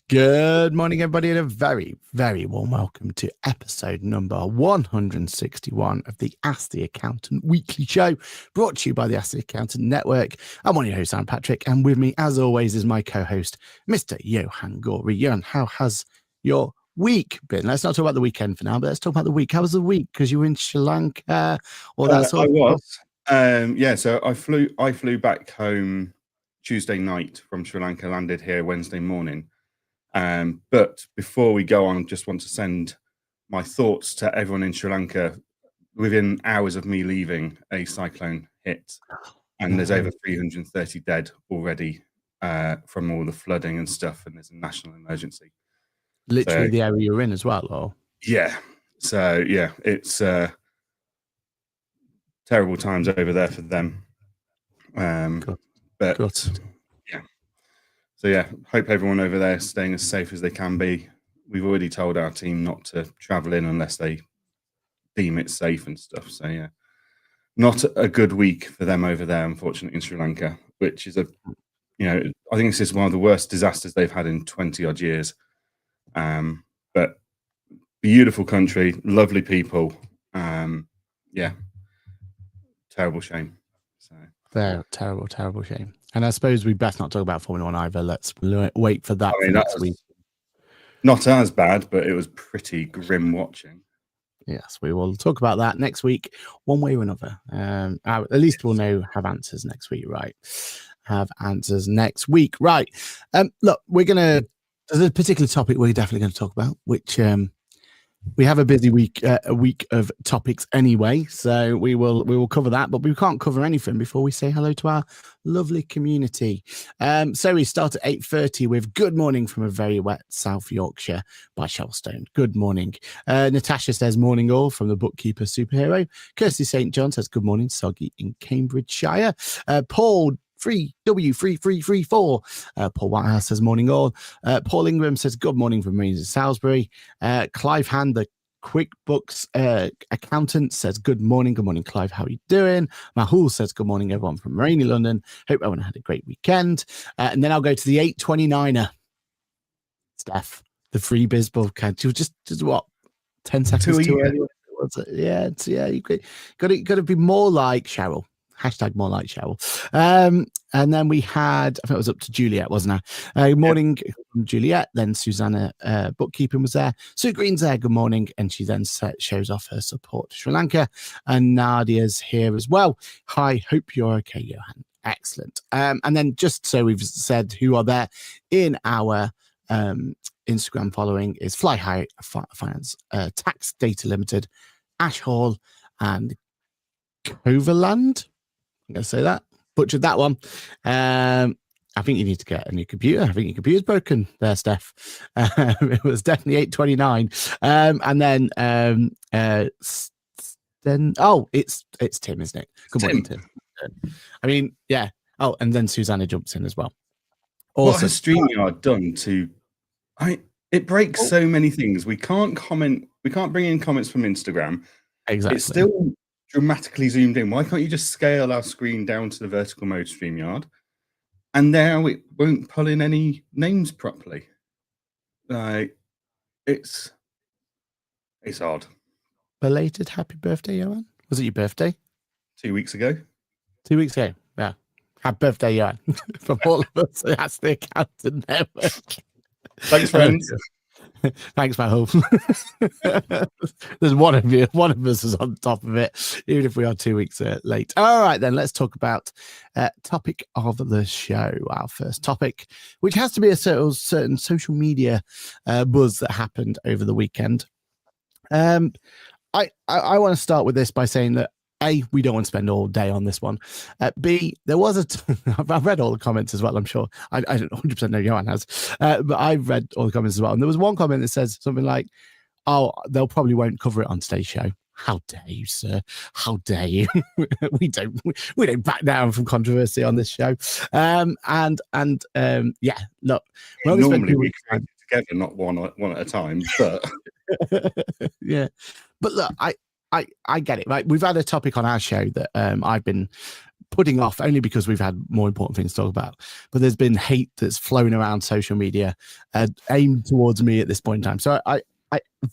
Good morning, everybody, and a very, very warm welcome to episode number 161 of the Ask the Accountant weekly show, brought to you by the Ask the Accountant Network. I'm one of your hosts, I'm Patrick, and with me, as always, is my co-host, Mr. Johann Gorey. Johann, how has your week been? Let's not talk about the weekend for now, but let's talk about the week. How was the week? Because you were in Sri Lanka, or that sort of stuff? So I flew back home Tuesday night from Sri Lanka, landed here Wednesday morning. But before we go on, I just want to send my thoughts to everyone in Sri Lanka. Within hours of me leaving, a cyclone hit, and there's over 330 dead already from all the flooding and stuff, and there's a national emergency. Literally the area you're in as well, or? Yeah. So, yeah, it's terrible times over there for them. So, yeah, hope everyone over there is staying as safe as they can be. We've already told our team not to travel in unless they deem it safe and stuff. So, yeah, not a good week for them over there, unfortunately, in Sri Lanka, which is I think this is one of the worst disasters they've had in 20-odd years. But beautiful country, lovely people. Yeah, terrible shame. So Terrible shame. And I suppose we best not talk about Formula One either. Let's wait for that for next week. Not as bad, but it was pretty grim watching. Yes, we will talk about that next week, one way or another. At least we'll have answers next week, right? Have answers next week, right? Look, there's a particular topic we're definitely going to talk about, which we have a busy week, a week of topics anyway, so we will cover that, but we can't cover anything before we say hello to our lovely community. So we start at 8:30 with Good Morning from a Very Wet South Yorkshire by Shelstone. Good morning. Natasha says morning all from the Bookkeeper Superhero. Kirsty St. John says good morning, Soggy in Cambridgeshire. Paul 3W3334. Paul Whitehouse says morning all. Paul Ingram says good morning from Marines in Salisbury. Clive Hand, the QuickBooks accountant, says good morning. Good morning, Clive. How are you doing? Mahul says good morning, everyone from rainy London. Hope everyone had a great weekend. And then I'll go to the 829er. Steph, the free biz podcast. You just what? 10 seconds too early. Yeah. You got to be more like Cheryl. Hashtag more like Cheryl. And then we had, I think it was up to Juliet, wasn't I? Morning from Juliet. Then Susanna Bookkeeping was there. Sue Green's there. Good morning. And she then shows off her support to Sri Lanka. And Nadia's here as well. Hi, hope you're okay, Johann. Excellent. And then just so we've said who are there in our Instagram following is Fly High Finance, Tax Data Limited, Ash Hall, and Coverland. I'm going to say that. Butchered that one. I think you need to get a new computer. I think your computer's broken there, Steph. It was definitely 829. And then it's Tim, isn't it? Good morning, Tim. I mean, yeah. Oh, and then Susanna jumps in as well. Also, what has StreamYard done to... it breaks so many things. We can't comment. We can't bring in comments from Instagram. Exactly. It's still dramatically zoomed in. Why can't you just scale our screen down to the vertical mode StreamYard? And now it won't pull in any names properly. It's odd. Belated happy birthday, Johan. Was it your birthday? 2 weeks ago. 2 weeks ago. Yeah. Happy birthday, Johan. From all of us, that's the Accountant Network. Thanks, friends. Thanks, my hope. There's one of us is on top of it, even if we are 2 weeks late. All right, then let's talk about topic of the show. Our first topic, which has to be a certain social media buzz that happened over the weekend. I want to start with this by saying that A, we don't want to spend all day on this one. B, there was I've read all the comments as well, I'm sure. I don't 100% know Johan has, but I've read all the comments as well. And there was one comment that says something like, oh, they'll probably won't cover it on today's show. How dare you, sir? How dare you? we don't back down from controversy on this show. Yeah, look. Normally we create it together, not one at a time, but... Yeah. But look, I get it, right? We've had a topic on our show that I've been putting off only because we've had more important things to talk about. But there's been hate that's flown around social media aimed towards me at this point in time. So I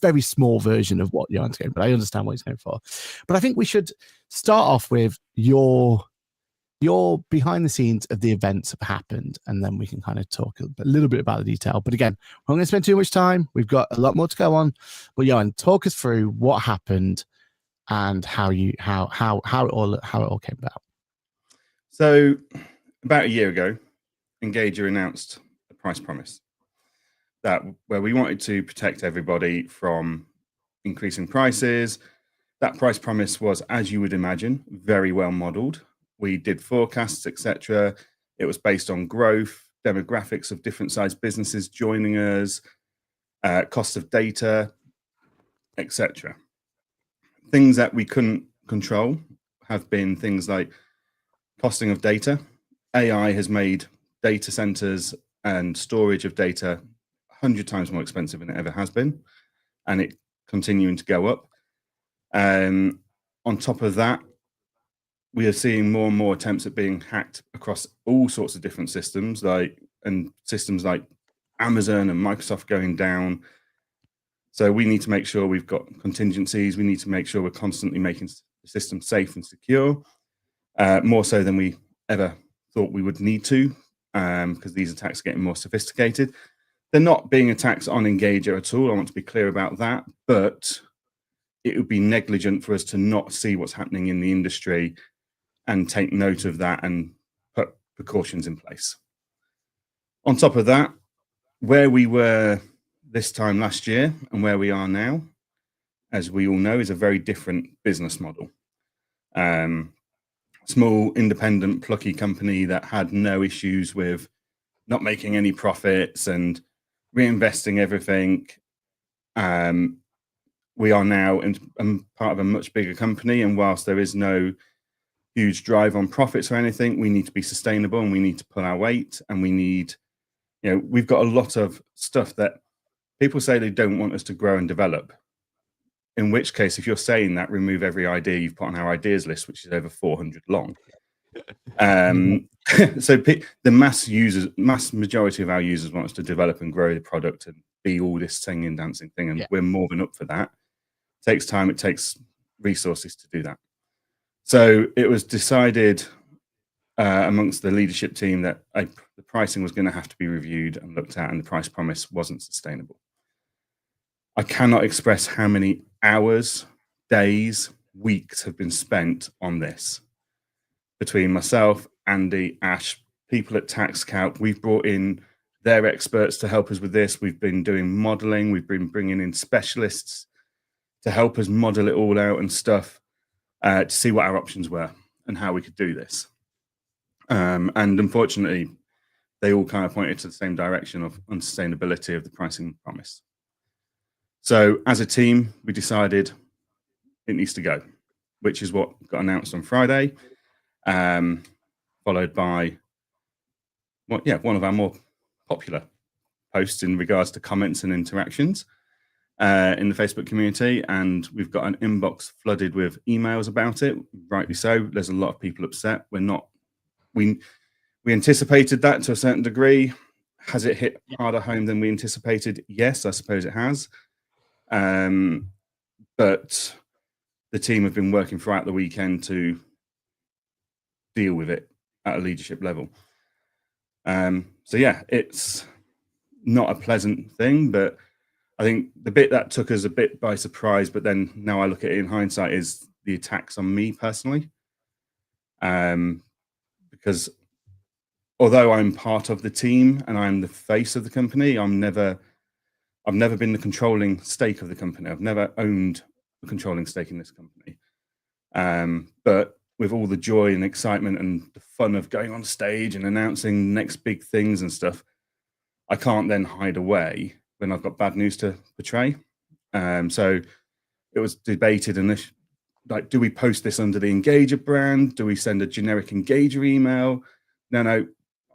very small version of what Johann's going, but I understand what he's going for. But I think we should start off with your behind the scenes of the events that have happened, and then we can kind of talk a little bit about the detail. But again, I'm not going to spend too much time. We've got a lot more to go on. But Johann, talk us through what happened and how it all came about. So about a year ago, Engager announced a price promise where we wanted to protect everybody from increasing prices. That price promise was, as you would imagine, very well modeled. We did forecasts, etc. It was based on growth, demographics of different sized businesses joining us, cost of data, etc. Things that we couldn't control have been things like costing of data. AI has made data centers and storage of data 100 times more expensive than it ever has been, and it continuing to go up. On top of that, we are seeing more and more attempts at being hacked across all sorts of different systems, like Amazon and Microsoft going down. So we need to make sure we've got contingencies. We need to make sure we're constantly making the system safe and secure, more so than we ever thought we would need to, because these attacks are getting more sophisticated. They're not being attacks on Engager at all. I want to be clear about that, but it would be negligent for us to not see what's happening in the industry and take note of that and put precautions in place. On top of that, where we were this time last year and where we are now, as we all know, is a very different business model. Small, independent, plucky company that had no issues with not making any profits and reinvesting everything. We are now part of a much bigger company, and whilst there is no huge drive on profits or anything, we need to be sustainable and we need to pull our weight, and we need, we've got a lot of stuff that people say they don't want us to grow and develop. In which case, if you're saying that, remove every idea you've put on our ideas list, which is over 400 long. So the mass majority of our users want us to develop and grow the product and be all this singing, dancing thing, and we're more than up for that. It takes time, it takes resources to do that. So it was decided amongst the leadership team that the pricing was going to have to be reviewed and looked at, and the price promise wasn't sustainable. I cannot express how many hours, days, weeks have been spent on this. Between myself, Andy, Ash, people at TaxCalc, we've brought in their experts to help us with this. We've been doing modeling. We've been bringing in specialists to help us model it all out and stuff, to see what our options were and how we could do this. And unfortunately, they all kind of pointed to the same direction of unsustainability of the pricing promise. So as a team, we decided it needs to go, which is what got announced on Friday, followed by one of our more popular posts in regards to comments and interactions in the Facebook community. And we've got an inbox flooded with emails about it, rightly so. There's a lot of people upset. We anticipated that to a certain degree. Has it hit harder home than we anticipated? Yes, I suppose it has. But the team have been working throughout the weekend to deal with it at a leadership level. So yeah, it's not a pleasant thing, but I think the bit that took us a bit by surprise, but then now I look at it in hindsight, is the attacks on me personally. Because although I'm part of the team and I'm the face of the company, I've never been the controlling stake of the company. I've never owned a controlling stake in this company. But with all the joy and excitement and the fun of going on stage and announcing next big things and stuff, I can't then hide away when I've got bad news to portray. So it was debated, and like, do we post this under the Engager brand? Do we send a generic Engager email? No,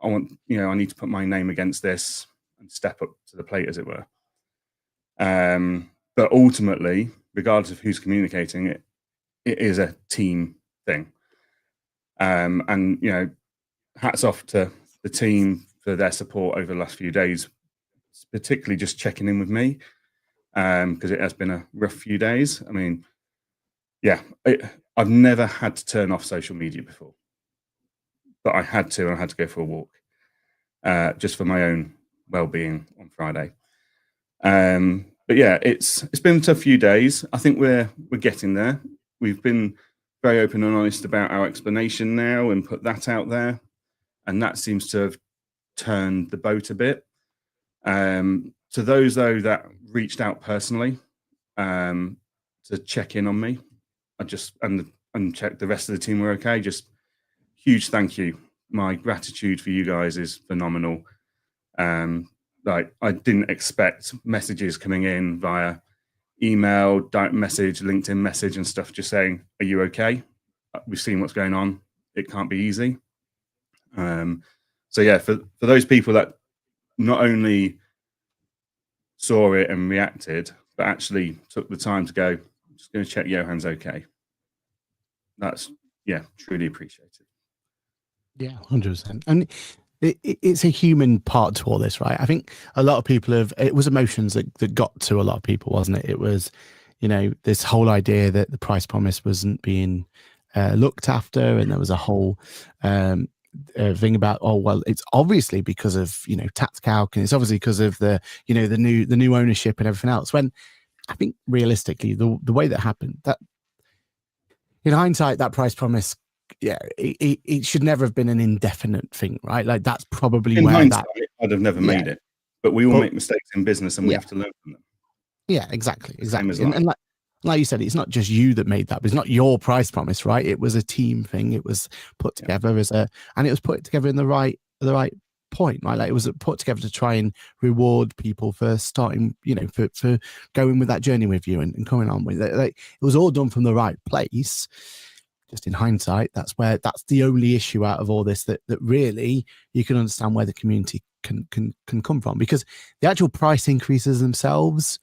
I need to put my name against this and step up to the plate, as it were. But ultimately, regardless of who's communicating it, it is a team thing. And hats off to the team for their support over the last few days, particularly just checking in with me, because it has been a rough few days. I mean, I've never had to turn off social media before, but I had to, and I had to go for a walk, just for my own well-being on Friday. But yeah, it's been a tough few days. I think we're getting there. We've been very open and honest about our explanation now and put that out there, and that seems to have turned the boat a bit. To those though that reached out personally to check in on me, I just and check the rest of the team were okay. Just huge thank you. My gratitude for you guys is phenomenal. Like, I didn't expect messages coming in via email, direct message, LinkedIn message and stuff, just saying, are you okay? We've seen what's going on. It can't be easy. So yeah, for those people that not only saw it and reacted, but actually took the time to go, I'm just going to check Johann's okay. That's, truly appreciated. Yeah, 100%. And it's a human part to all this, right? I think a lot of people it was emotions that got to a lot of people, wasn't it? It was, this whole idea that the price promise wasn't being looked after, and there was a whole thing about, oh well, it's obviously because of tax calc, and it's obviously because of the the new ownership and everything else. When I think realistically, the way that happened, that in hindsight, that price promise, it should never have been an indefinite thing, right? Like, that's probably in where hindsight, I'd have never made it, but we all make mistakes in business, and we have to learn from them. Yeah, exactly. And like you said, it's not just you that made that, but it's not your price promise, right? It was a team thing. It was put together and it was put together in the right point, right? Like, it was put together to try and reward people for starting, for going with that journey with you and coming on with it. Like, it was all done from the right place. Just in hindsight, that's the only issue out of all this that really you can understand where the community can come from, because the actual price increases themselves,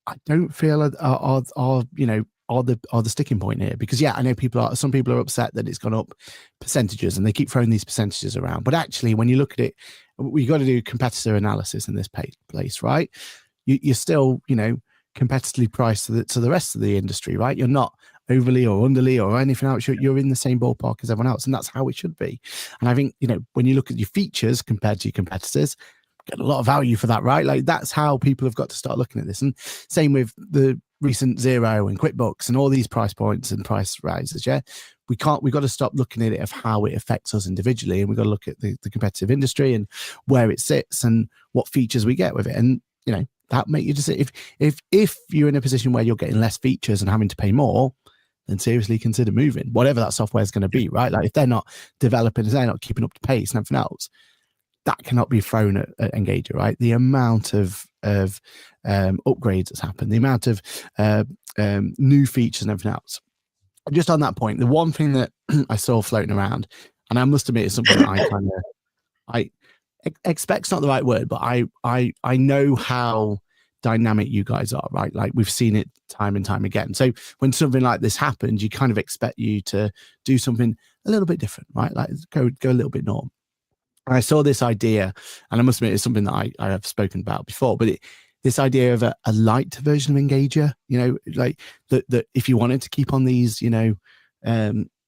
I don't feel are the sticking point here. Because I know some people are upset that it's gone up percentages, and they keep throwing these percentages around. But actually, when you look at it, we got to do competitor analysis in this place, right? You're still competitively priced to the rest of the industry, right? You're not overly or underly or anything else. You're in the same ballpark as everyone else, and that's how it should be. And I think when you look at your features compared to your competitors, get a lot of value for that, right? Like, that's how people have got to start looking at this. And same with the recent Zero and QuickBooks and all these price points and price rises. We've got to stop looking at it of how it affects us individually, and we've got to look at the competitive industry and where it sits and what features we get with it. And that make you just, if you're in a position where you're getting less features and having to pay more, then seriously consider moving, whatever that software is going to be, right? Like, if they're not developing, if they're not keeping up to pace and everything else, that cannot be thrown at Engager, right? The amount of upgrades that's happened, the amount of new features and everything else. Just on that point, the one thing that I saw floating around, and I must admit, is something that I expect's not the right word, but I know how dynamic you guys are, right? Like, we've seen it time and time again. So when something like this happens, you kind of expect you to do something a little bit different, right? Like, go a little bit north. And I saw this idea, and I must admit, it's something that I have spoken about before, but this idea of a light version of Engager, like that if you wanted to keep on these,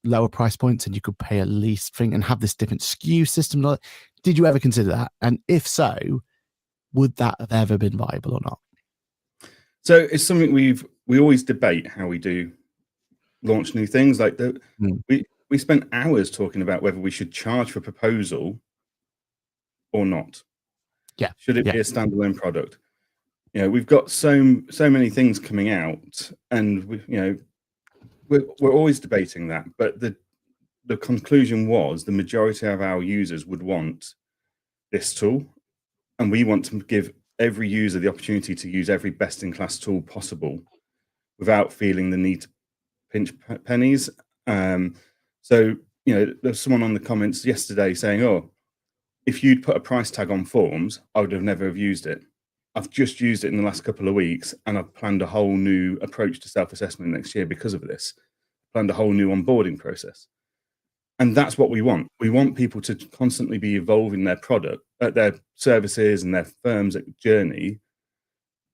lower price points, and you could pay a lease thing and have this different SKU system. Did you ever consider that? And if so, would that have ever been viable or not? So it's something we always debate how we do launch new things. Like, we spent hours talking about whether we should charge for proposal or not. Should it be a standalone product? We've got so many things coming out, and we're always debating that. But the conclusion was the majority of our users would want this tool, and we want to give every user the opportunity to use every best-in-class tool possible without feeling the need to pinch pennies. So there's someone on the comments yesterday saying, "Oh, if you'd put a price tag on forms, I would have never have used it. I've just used it in the last couple of weeks, and I've planned a whole new approach to self-assessment next year because of this. Planned a whole new onboarding process." And that's what we want. We want people to constantly be evolving their product, their services and their firm's journey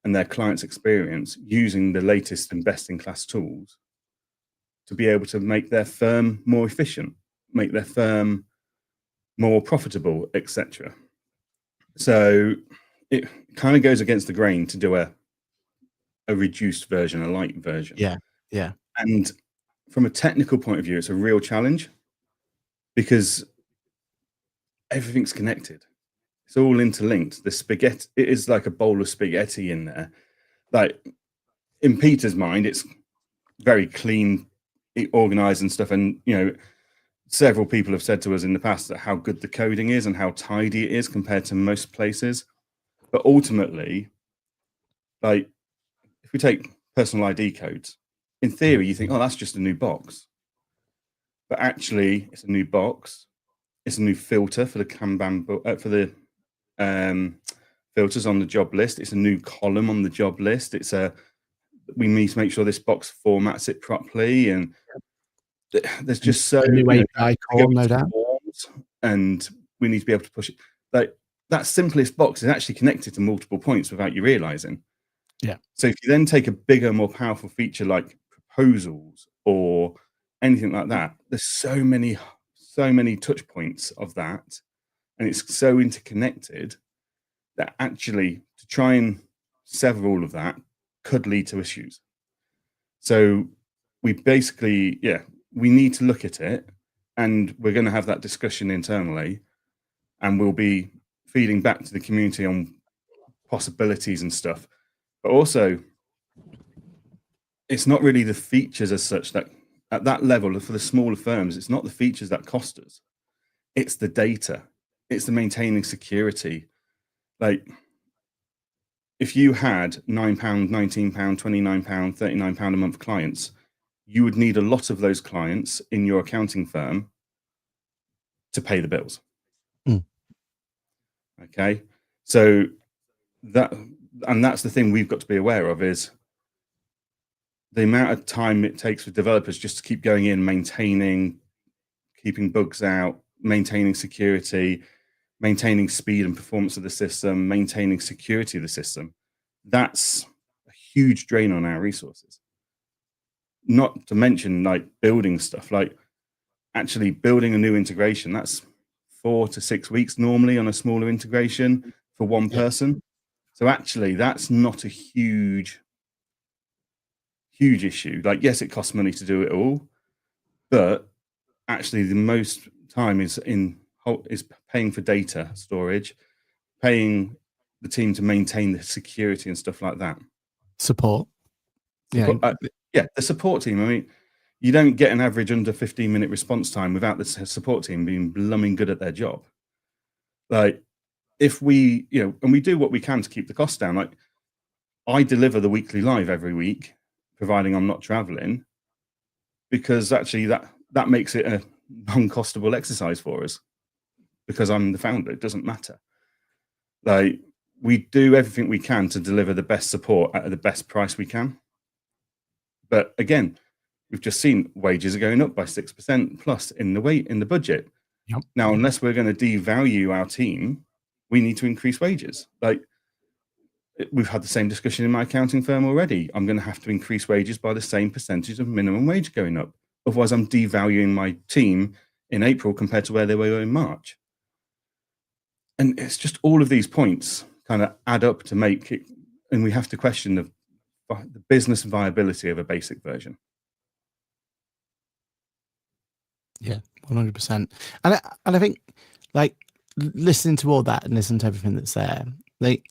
and their clients' experience using the latest and best-in-class tools to be able to make their firm more efficient, make their firm more profitable, etc. So it kind of goes against the grain to do a reduced version, a light version. Yeah. And from a technical point of view, it's a real challenge because everything's connected. It's all interlinked. The spaghetti, it is like a bowl of spaghetti in there. Like in Peter's mind, it's very clean, organized and stuff. And, several people have said to us in the past that how good the coding is and how tidy it is compared to most places. But ultimately, like if we take personal ID codes, in theory, you think, oh, that's just a new box. But actually, it's a new box. It's a new filter for the Kanban, for the filters on the job list. It's a new column on the job list. We need to make sure this box formats it properly. And there's just so new API call, no doubt. And we need to be able to push it. Like that simplest box is actually connected to multiple points without you realizing. Yeah. So if you then take a bigger, more powerful feature like proposals or anything like that, there's so many touch points of that, and it's so interconnected that actually to try and sever all of that could lead to issues. So we basically, we need to look at it, and we're going to have that discussion internally, and we'll be feeding back to the community on possibilities and stuff. But also, it's not really the features as such that at that level for the smaller firms, it's not the features that cost us. It's the data. It's the maintaining security. Like if you had £9, £19, £29, £39 a month clients, you would need a lot of those clients in your accounting firm to pay the bills. Okay. So that's the thing we've got to be aware of is the amount of time it takes for developers just to keep going in, maintaining, keeping bugs out, maintaining security, maintaining speed and performance of the system, maintaining security of the system. That's a huge drain on our resources. Not to mention like building stuff, like actually building a new integration, that's 4 to 6 weeks normally on a smaller integration for one person. So actually that's not a huge issue. Like, yes, it costs money to do it all, but actually the most time is paying for data storage, paying the team to maintain the security and stuff like that. Support. The support team. I mean, you don't get an average under 15-minute response time without the support team being blooming good at their job. Like if we, and we do what we can to keep the costs down. Like I deliver the weekly live every week, providing I'm not traveling, because actually that makes it a non-costable exercise for us because I'm the founder. It doesn't matter. Like we do everything we can to deliver the best support at the best price we can. But again, we've just seen wages are going up by 6% plus in the budget. Yep. Now, unless we're going to devalue our team, we need to increase wages. Like we've had the same discussion in my accounting firm already. I'm going to have to increase wages by the same percentage of minimum wage going up. Otherwise, I'm devaluing my team in April compared to where they were in March. And it's just all of these points kind of add up to make it, and we have to question the business viability of a basic version. Yeah, 100%. And I think, like, listening to all that and listening to everything that's there, like,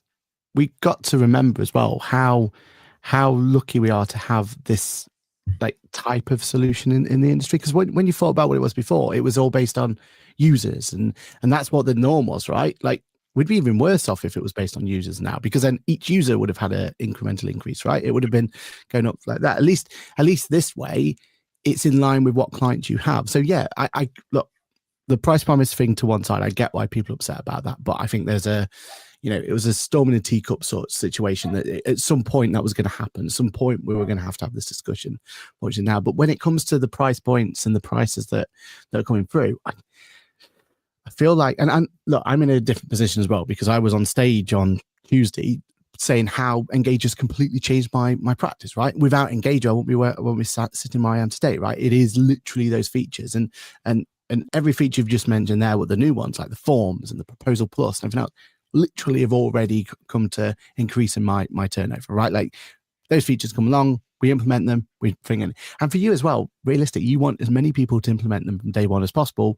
we got to remember as well how lucky we are to have this like type of solution in the industry. Because when you thought about what it was before, it was all based on users, and that's what the norm was, right? Like we'd be even worse off if it was based on users now, because then each user would have had an incremental increase, right? It would have been going up like that. At least this way, it's in line with what clients you have. So yeah, I look, the price promise thing to one side, I get why people are upset about that, but I think there's a it was a storm in a teacup sort of situation that at some point that was going to happen. At some point we were going to have this discussion, watching now. But when it comes to the price points and the prices that are coming through, I feel like, and look, I'm in a different position as well, because I was on stage on Tuesday saying how Engager's completely changed my practice, right? Without Engager, I won't be sitting where I am today, right? It is literally those features and every feature you've just mentioned there, with the new ones like the forms and the proposal plus and everything else, literally have already come to increasing my turnover, right? Like those features come along, we implement them, we bring in. And for you as well, realistic, you want as many people to implement them from day one as possible.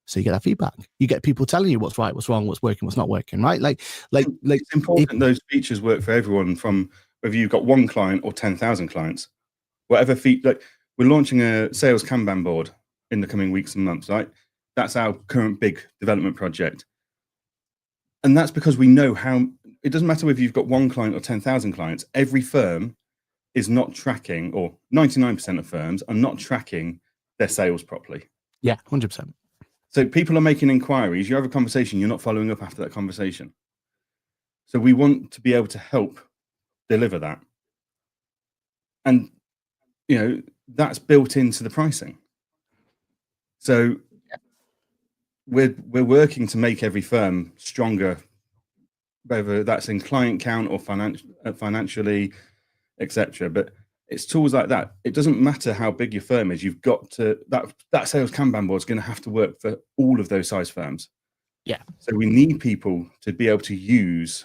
So you get that feedback. You get people telling you what's right, what's wrong, what's working, what's not working, right? Like it's important those features work for everyone, from whether you've got one client or 10,000 clients. Whatever like we're launching a sales Kanban board in the coming weeks and months, right? That's our current big development project. And that's because we know how it doesn't matter whether you've got one client or 10,000 clients. Every firm is not tracking, or 99% of firms are not tracking their sales properly. Yeah, 100%. So people are making inquiries. You have a conversation, you're not following up after that conversation. So we want to be able to help deliver that. And, that's built into the pricing. So we're working to make every firm stronger, whether that's in client count or financially, etc. But it's tools like that. It doesn't matter how big your firm is. You've got to that sales Kanban board is going to have to work for all of those size firms. Yeah. So we need people to be able to use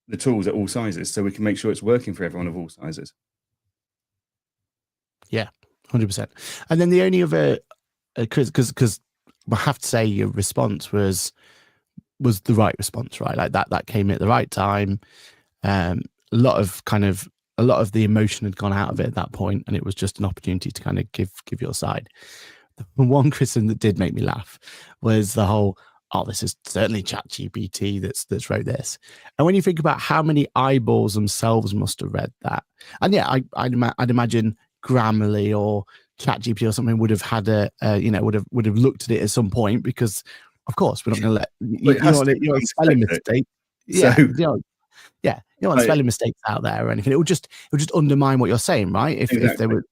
the tools at all sizes, so we can make sure it's working for everyone of all sizes. Yeah, 100%. And then the only other, because I have to say your response was the right response, right? Like that came at the right time. A lot of the emotion had gone out of it at that point, and it was just an opportunity to kind of give your side. The one criticism that did make me laugh was the whole, oh, this is certainly ChatGPT that's wrote this. And when you think about how many eyeballs themselves must have read that, and yeah, I'd imagine Grammarly or ChatGPT or something would have had would have looked at it at some point, because of course we're not going to let you know spelling mistake. Yeah, so, you don't want spelling mistakes out there or anything. It would just undermine what you're saying, right? If they were.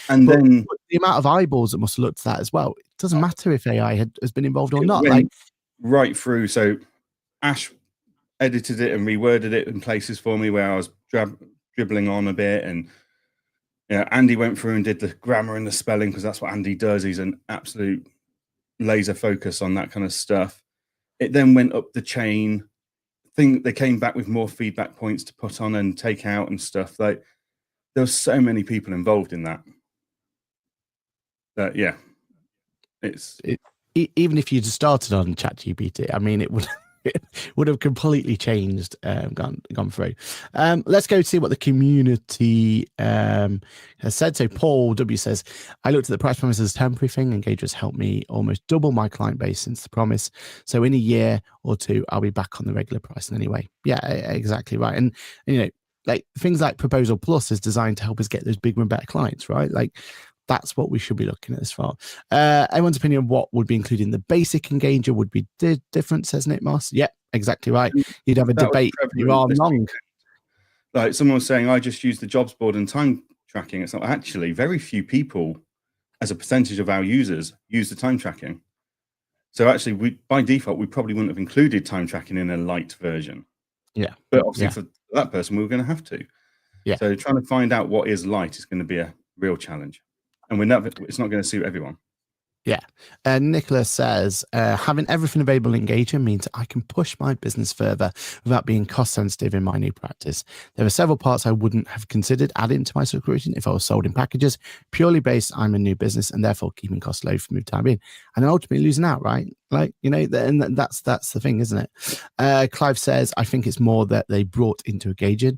And then the amount of eyeballs that must have looked at that as well. It doesn't matter if AI has been involved or not. Like right through. So Ash edited it and reworded it in places for me where I was dribbling on a bit, and Andy went through and did the grammar and the spelling, because that's what Andy does. He's an absolute laser focus on that kind of stuff. It then went up the chain. They came back with more feedback points to put on and take out and stuff. Like, there were so many people involved in that. Yeah, even if you'd started on ChatGPT, I mean, it would have completely changed, gone through. Let's go see what the community has said. So Paul W says, I looked at the price promise as a temporary thing. Engage has helped me almost double my client base since the promise. So in a year or two, I'll be back on the regular pricing anyway. Yeah, exactly right. And like things like Proposal Plus is designed to help us get those bigger and better clients, right? Like that's what we should be looking at as far. Everyone's opinion, what would be included in the basic Engager would be different, says Nick Moss. Yeah, exactly right. You'd have a debate. You are wrong. Like someone was saying, I just use the jobs board and time tracking. It's not actually, very few people as a percentage of our users use the time tracking. So actually, by default, we probably wouldn't have included time tracking in a light version. Yeah. But obviously for that person, we were going to have to. Yeah. So trying to find out what is light is going to be a real challenge. And it's not going to suit everyone. Yeah. Nicholas says, having everything available in Engager means I can push my business further without being cost sensitive in my new practice. There are several parts I wouldn't have considered adding to my subscription if I was sold in packages, purely based I'm a new business and therefore keeping costs low for me time in, and then ultimately losing out, right? Like, and that's the thing, isn't it? Clive says, I think it's more that they brought into Engager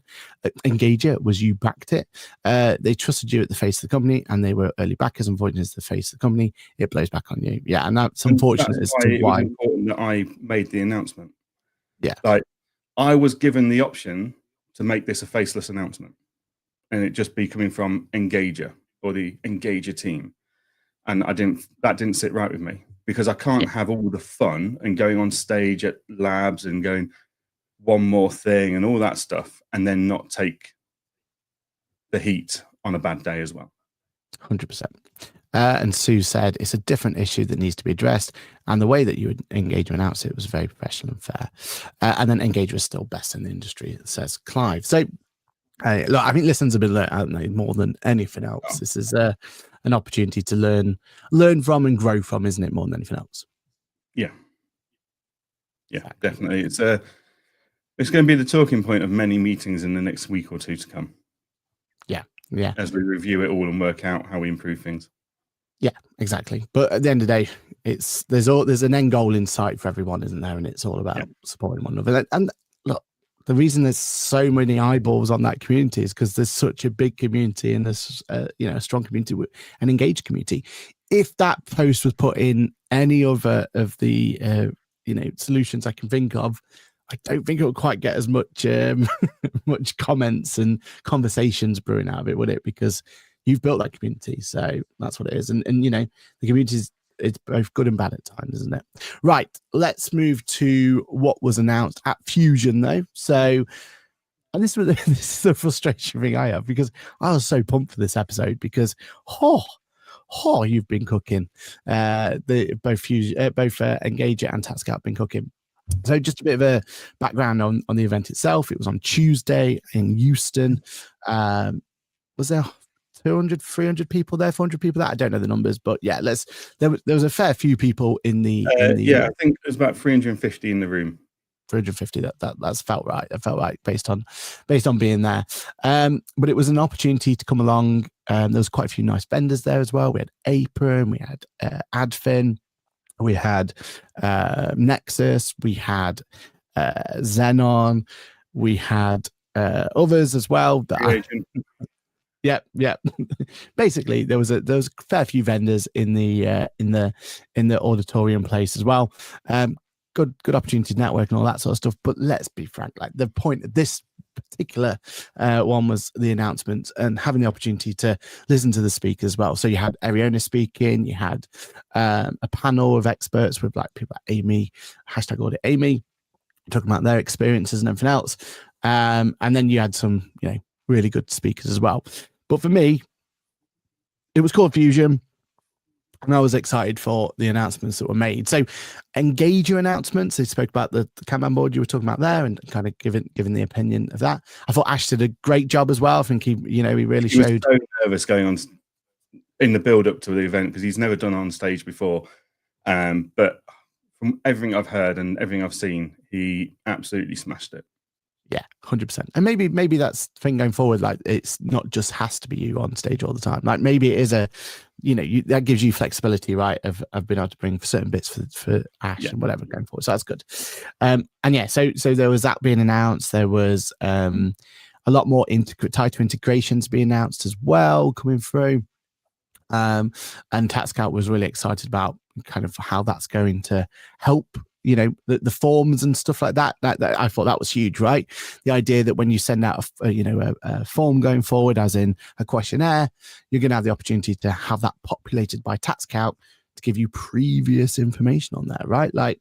was you backed it. They trusted you at the face of the company and they were early backers. Unfortunately, as the face of the company, it blows back on you. Yeah, and that's unfortunate as to why it was important that I made the announcement. Yeah. Like, I was given the option to make this a faceless announcement and it just be coming from Engager or the Engager team. And that didn't sit right with me, because I can't have all the fun and going on stage at labs and going, one more thing and all that stuff, and then not take the heat on a bad day as well. 100%. And Sue said it's a different issue that needs to be addressed, and the way that you would engage and announce it was very professional and fair. And then engage was still best in the industry, says Clive. So look, I think listens a bit, haven't they, more than anything else. Oh. This is an opportunity to learn from and grow from, isn't it, more than anything else? Yeah, definitely. It's going to be the talking point of many meetings in the next week or two to come. Yeah, as we review it all and work out how we improve things. Yeah, exactly. But at the end of the day, there's an end goal in sight for everyone, isn't there? And it's all about supporting one another. And look, the reason there's so many eyeballs on that community is because there's such a big community and there's a strong community, an engaged community. If that post was put in any other of the solutions I can think of, I don't think it would quite get as much much comments and conversations brewing out of it, would it? Because you've built that community, so that's what it is. And the community it's both good and bad at times, isn't it? Right, let's move to what was announced at Fusion, though. So, and this is the frustration thing I have, because I was so pumped for this episode because you've been cooking. Both Fusion, both Engager and Tatscout have been cooking. So just a bit of a background on the event itself. It was on Tuesday in Houston. Was there 200, 300 people there, 400 people there? I don't know the numbers, but yeah, there was a fair few people in the I think there's about 350 in the room. 350. That's felt right. That felt right based on being there. But it was an opportunity to come along. There was quite a few nice vendors there as well. We had Apron, we had Adfin, we had Nexus, we had Xenon, we had others as well. Yeah. Basically, there was a fair few vendors in the auditorium place as well. Good opportunity to network and all that sort of stuff. But let's be frank, like the point of this particular one was the announcement and having the opportunity to listen to the speakers as well. So you had Ariana speaking, you had a panel of experts with like people like Amy, #AuditAmy, talking about their experiences and everything else. And then you had some, really good speakers as well. But for me, it was called Fusion, and I was excited for the announcements that were made. So Engager announcements, they spoke about the Kanban board you were talking about there and kind of giving the opinion of that. I thought Ash did a great job as well. I think he really showed. He was so nervous going on in the build up to the event because he's never done on stage before. But from everything I've heard and everything I've seen, he absolutely smashed it. Yeah, 100%. And maybe that's the thing going forward. Like, it's not just has to be you on stage all the time. Like, maybe it is that gives you flexibility, right? Of being able to bring certain bits for Ash and whatever going forward. So that's good. So there was that being announced. There was a lot more tighter integrations being announced as well coming through. And Tatscout was really excited about kind of how that's going to help. The forms and stuff like that. That I thought that was huge, right? The idea that when you send out a form going forward, as in a questionnaire, you're going to have the opportunity to have that populated by Tatscout to give you previous information on there, right? Like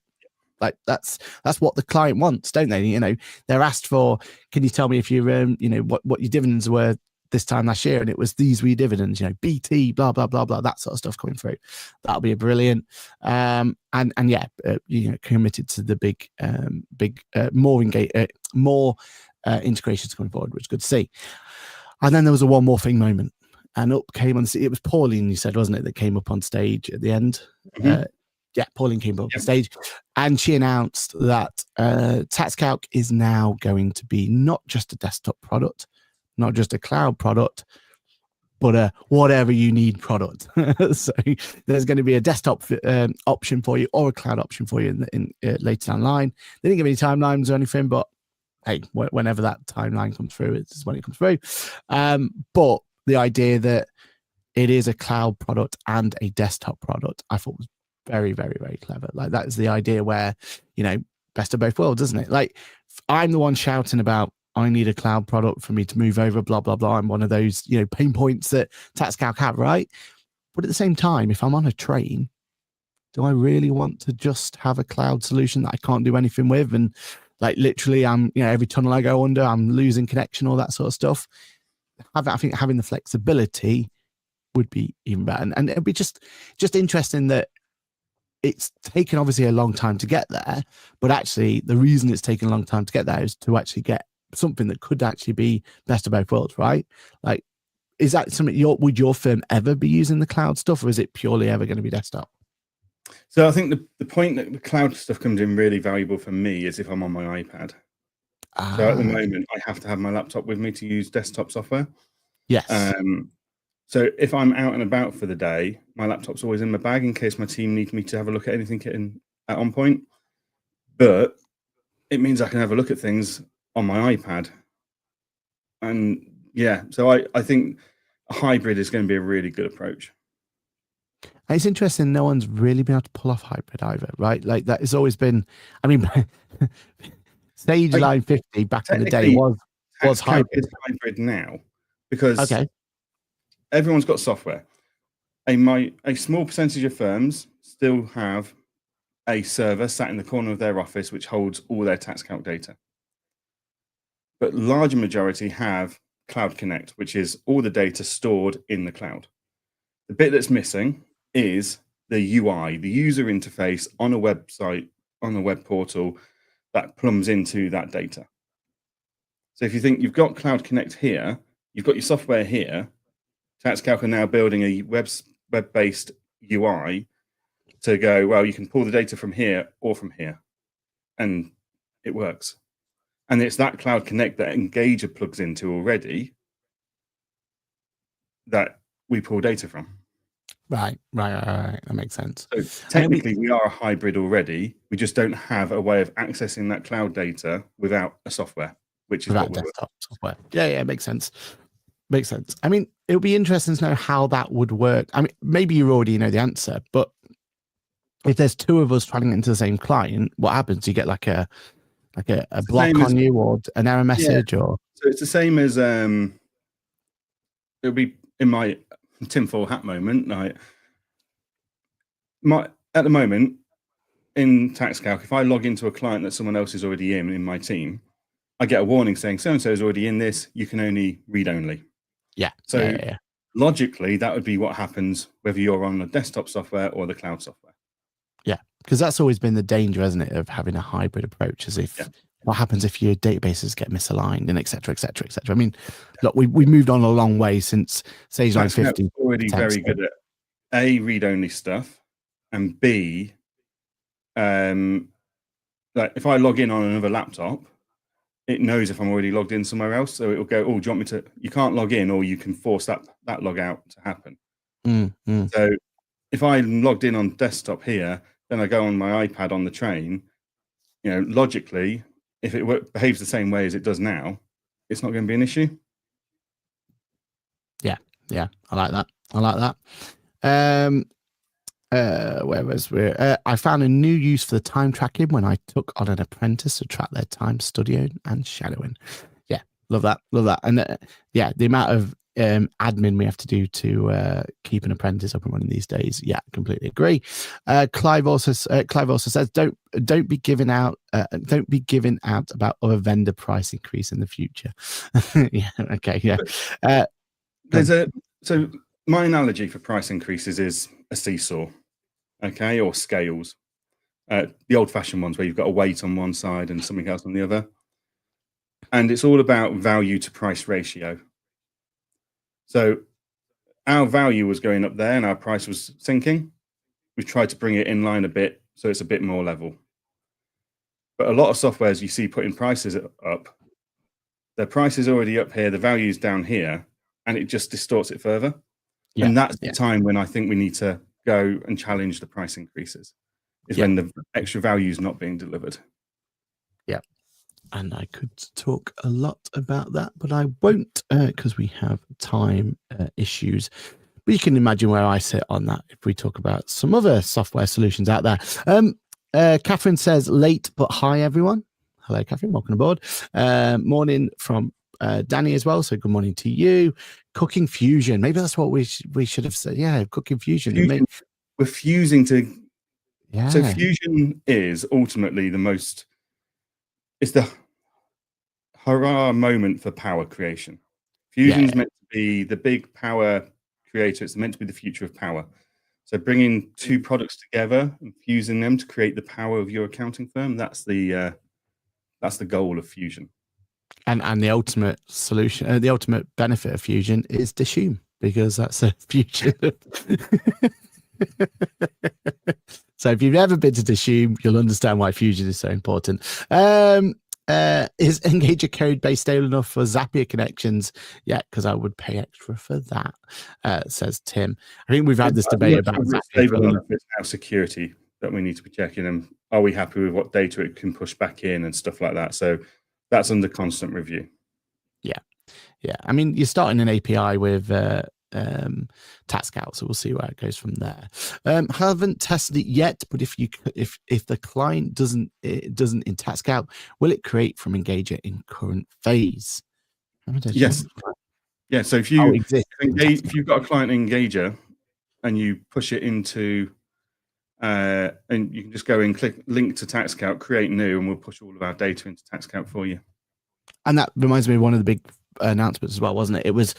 that's what the client wants, don't they? They're asked for, can you tell me if you what your dividends were this time last year, and it was these were dividends, BT, blah blah blah blah, that sort of stuff coming through. That'll be brilliant. Committed to the big more integrations coming forward, which is good to see. And then there was a one more thing moment, and up came on. It was Pauline, you said, wasn't it, that came up on stage at the end? Mm-hmm. Pauline came up on stage, and she announced that Tatscout is now going to be not just a desktop product, not just a cloud product, but a whatever you need product. So there's going to be a desktop option for you or a cloud option for you in later down the line. They didn't give any timelines or anything, but hey, whenever that timeline comes through, it's when it comes through. But the idea that it is a cloud product and a desktop product, I thought was very, very, very clever. Like, that is the idea where, best of both worlds, isn't it? Like, I'm the one shouting about, I need a cloud product for me to move over, blah, blah, blah. I'm one of those, pain points that Tatscout have, right? But at the same time, if I'm on a train, do I really want to just have a cloud solution that I can't do anything with? And like literally every tunnel I go under, I'm losing connection, all that sort of stuff. I think having the flexibility would be even better. And it'd be just interesting that it's taken obviously a long time to get there, but actually the reason it's taken a long time to get there is to actually get something that could actually be best of both worlds, right? Like, is that something would your firm ever be using the cloud stuff, or is it purely ever going to be desktop? So I think the point that the cloud stuff comes in really valuable for me is if I'm on my iPad. So at the moment, I have to have my laptop with me to use desktop software. Yes. So if I'm out and about for the day, my laptop's always in my bag in case my team need me to have a look at anything at on point. But it means I can have a look at things on my iPad. And yeah, so I think a hybrid is going to be a really good approach. It's interesting. No one's really been able to pull off hybrid either, right? Like that has always been. I mean, Sage Line 50 back in the day was hybrid. Hybrid now because everyone's got software. A small percentage of firms still have a server sat in the corner of their office which holds all their tax calc data. But larger majority have Cloud Connect, which is all the data stored in the cloud. The bit that's missing is the UI, the user interface on a website, on a web portal that plumbs into that data. So if you think you've got Cloud Connect here, you've got your software here, TaxCalc are now building a web-based UI to go, well, you can pull the data from here or from here, and it works. And it's that Cloud Connect that Engager plugs into already that we pull data from. Right. That makes sense. So technically, we are a hybrid already. We just don't have a way of accessing that cloud data without a software, which is without desktop software. Yeah, it makes sense. Makes sense. I mean, it'll be interesting to know how that would work. I mean, maybe you already know the answer, but if there's two of us trying into the same client, what happens? You get like a block on you or an error message, or so it's the same as it'll be in my tinfoil hat moment. Like at the moment in TaxCalc, if I log into a client that someone else is already in my team, I get a warning saying so and so is already in this. You can only read only. Yeah. So logically, that would be what happens whether you're on the desktop software or the cloud software. Yeah, because that's always been the danger, hasn't it, of having a hybrid approach? As if what happens if your databases get misaligned and et cetera, et cetera, et cetera. I mean, look, we've moved on a long way since Sage Line 50. Already very good at A, read only stuff, and B, like if I log in on another laptop, it knows if I'm already logged in somewhere else. So it'll go, oh, do you want me to, you can't log in, or you can force that log out to happen. So if I'm logged in on desktop here, then I go on my iPad on the train, logically, if it behaves the same way as it does now, it's not going to be an issue. Yeah. I like that. Where was we? I found a new use for the time tracking when I took on an apprentice to track their time studying and shadowing. Yeah, love that. And the amount of admin we have to do to keep an apprentice up and running these days. Yeah, completely agree. Clive also says don't be giving out about other vendor price increase in the future. Yeah. Okay. Yeah. So my analogy for price increases is a seesaw. Okay, or scales, the old-fashioned ones where you've got a weight on one side and something else on the other, and it's all about value to price ratio. So our value was going up there and our price was sinking. We tried to bring it in line a bit so it's a bit more level. But a lot of softwares you see putting prices up, their price is already up here, the value is down here, and it just distorts it further. Yeah, and that's the time when I think we need to go and challenge the price increases, is when the extra value is not being delivered. Yeah. And I could talk a lot about that, but I won't because we have time issues. But you can imagine where I sit on that if we talk about some other software solutions out there. Catherine says, late but hi, everyone. Hello, Catherine. Welcome aboard. Morning from Danny as well. So good morning to you. Cooking Fusion. Maybe that's what we should have said. Yeah, Cooking Fusion. We're fusing to... Yeah. So Fusion is ultimately the most it's the hurrah moment for power creation. Yeah. Fusion's meant to be the big power creator. It's meant to be the future of power. So bringing two products together and fusing them to create the power of your accounting firm, that's the goal of Fusion. And the ultimate solution, the ultimate benefit of Fusion is Dishoom, because that's a fusion. So if you've ever been to Dishoom, you'll understand why Fusion is so important. Is Engager code base stable enough for Zapier connections? Yeah, because I would pay extra for that, says Tim. I think we've had this debate about stable enough. It's now security that we need to be checking, and are we happy with what data it can push back in and stuff like that. So that's under constant review. Yeah, I mean, you're starting an API with TaxCalc, so we'll see where it goes from there. Haven't tested it yet, but if the client doesn't in TaxCalc, will it create from Engager in current phase? Yes. Yeah. So if you've got a client Engager and you push it into and you can just go and click link to TaxCalc, create new, and we'll push all of our data into TaxCalc for you. And that reminds me of one of the big announcements as well, wasn't it? It was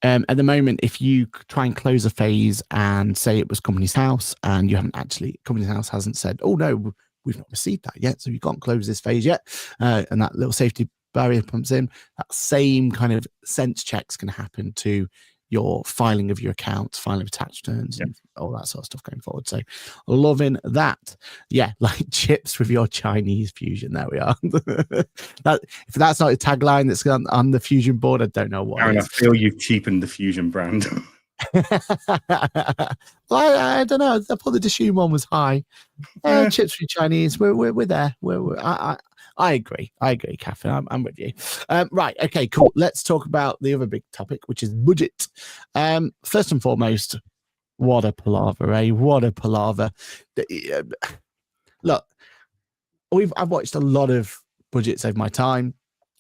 at the moment, if you try and close a phase and say it was Company's House, and you haven't actually, Company's House hasn't said, oh no, we've not received that yet, so you can't close this phase yet, and that little safety barrier pumps in, that same kind of sense checks can happen to your filing of your accounts, filing of tax returns, and all that sort of stuff going forward. So loving that. Yeah, like chips with your Chinese Fusion. There we are. If that's not a tagline that's on the Fusion board, I don't know what. Aaron, I feel you've cheapened the Fusion brand. Well, I don't know. I thought the Dishoom one was high. Chips for Chinese. We're there. I agree, Catherine. I'm with you. Right, okay, cool. Let's talk about the other big topic, which is budget. First and foremost, what a palaver, eh? What a palaver. Look, I've watched a lot of budgets over my time.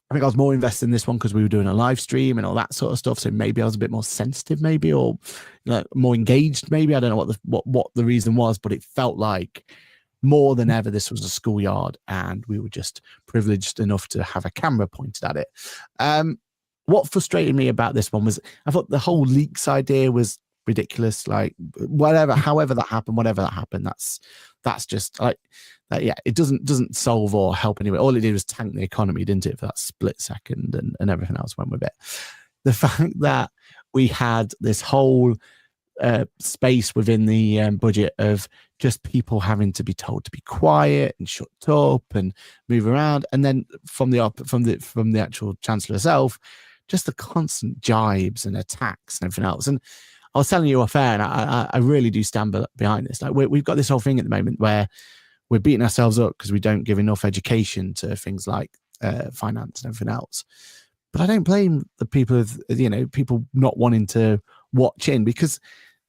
I think I was more invested in this one because we were doing a live stream and all that sort of stuff. So maybe I was a bit more sensitive, maybe, or more engaged, maybe. I don't know what the reason was, but it felt like more than ever, this was a schoolyard, and we were just privileged enough to have a camera pointed at it. What frustrated me about this one was I thought the whole leaks idea was ridiculous. Like however that happened, that's just like that. Yeah, it doesn't solve or help anyway. All it did was tank the economy, didn't it, for that split second, and everything else went with it. The fact that we had this whole space within the budget of just people having to be told to be quiet and shut up and move around, and then from the actual chancellor herself, just the constant jibes and attacks and everything else. And I was telling you off air, and I really do stand behind this. Like we've got this whole thing at the moment where we're beating ourselves up because we don't give enough education to things like finance and everything else. But I don't blame the people people not wanting to watch in, because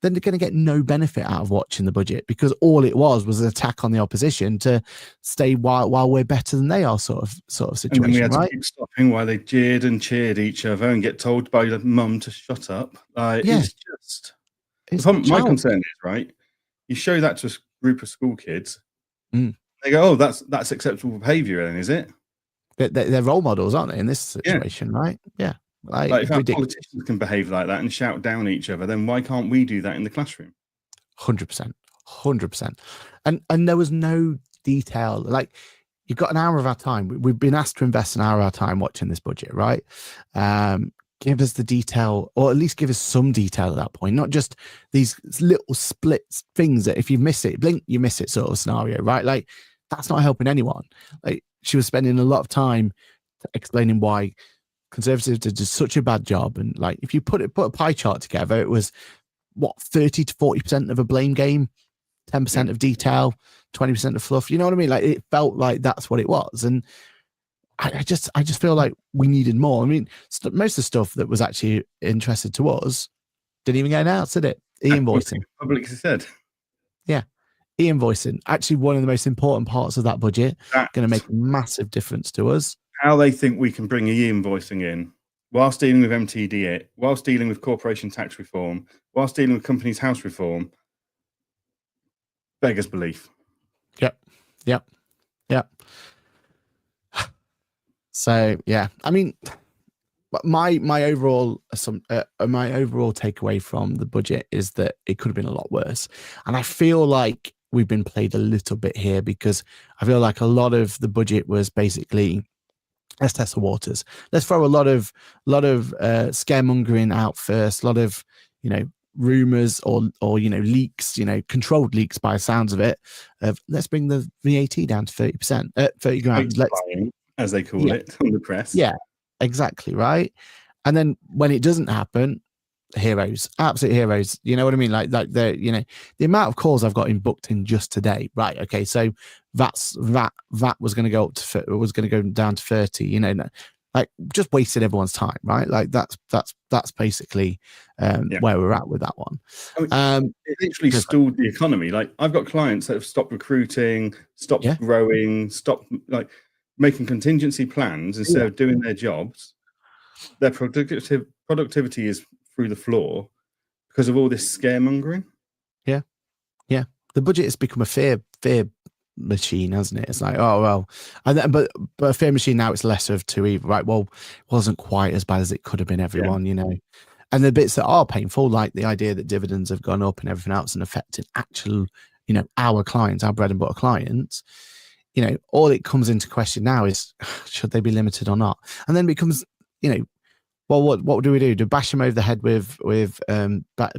then they're going to get no benefit out of watching the budget, because all it was an attack on the opposition to stay while we're better than they are, sort of situation. And we had to keep stopping while they jeered and cheered each other and get told by the mum to shut up. My concern is, right, you show that to a group of school kids, they go, oh, that's acceptable behavior then, is it? They're role models, aren't they, in this situation, right? Yeah. Like if our politicians can behave like that and shout down at each other, then why can't we do that in the classroom? 100%. And there was no detail. Like, you've got an hour of our time. We've been asked to invest an hour of our time watching this budget, right? Give us the detail, or at least give us some detail at that point, not just these little split things that if you miss it, blink, you miss it sort of scenario, right? Like, that's not helping anyone. Like, she was spending a lot of time explaining why Conservatives did just such a bad job, and like if you put a pie chart together, it was 30 to 40% of a blame game, 10% of detail, 20% of fluff. You know what I mean? Like, it felt like that's what it was, and I just feel like we needed more. I mean, most of the stuff that was actually interested to us didn't even get announced, did it? E-invoicing, publicly said, e-invoicing, actually one of the most important parts of that budget, going to make a massive difference to us. How they think we can bring e-invoicing in whilst dealing with MTD, whilst dealing with corporation tax reform, whilst dealing with Companies House reform, beggars belief. Yep. So yeah, I mean, my overall my overall takeaway from the budget is that it could have been a lot worse, and I feel like we've been played a little bit here because I feel like a lot of the budget was basically, let's test the waters. Let's throw a lot of scaremongering out first. A lot of, rumors or leaks, controlled leaks by the sounds of it. Of let's bring the VAT down to 30%, 30 grand. Let's, Buying, as they call yeah, it on the press. yeah, exactly right. And then when it doesn't happen, heroes, absolute heroes. You know what I mean? Like the amount of calls I've got in booked in just today. Right. Okay. So that was going to go up to, was going to go down to 30, like just wasted everyone's time. Right. Like that's basically where we're at with that one. I mean, it literally stalled the economy. Like I've got clients that have stopped recruiting, stopped growing, stopped like making contingency plans instead of doing their jobs. Their productivity is through the floor because of all this scaremongering. Yeah. The budget has become a fear machine, hasn't it? It's like, oh well, but a fear machine now. It's lesser of two evil, right? Well, it wasn't quite as bad as it could have been. Everyone, and the bits that are painful, like the idea that dividends have gone up and everything else, and affecting actual, our clients, our bread and butter clients. All it comes into question now is should they be limited or not, and then becomes, well, what do we do? Do bash them over the head with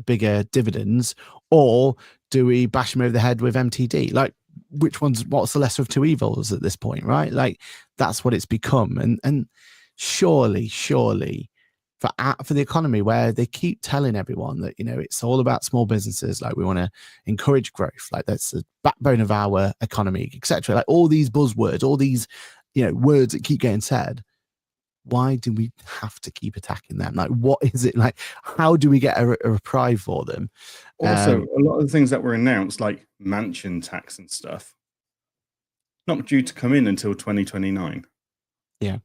bigger dividends, or do we bash them over the head with MTD? Like, what's the lesser of two evils at this point, right? Like, that's what it's become. And surely for the economy, where they keep telling everyone that, it's all about small businesses, like we want to encourage growth, like that's the backbone of our economy, etc. Like all these buzzwords, all these, words that keep getting said. Why do we have to keep attacking them? Like, what is it like? How do we get a reprieve for them? Also, a lot of the things that were announced, like mansion tax and stuff, not due to come in until 2029. Yeah.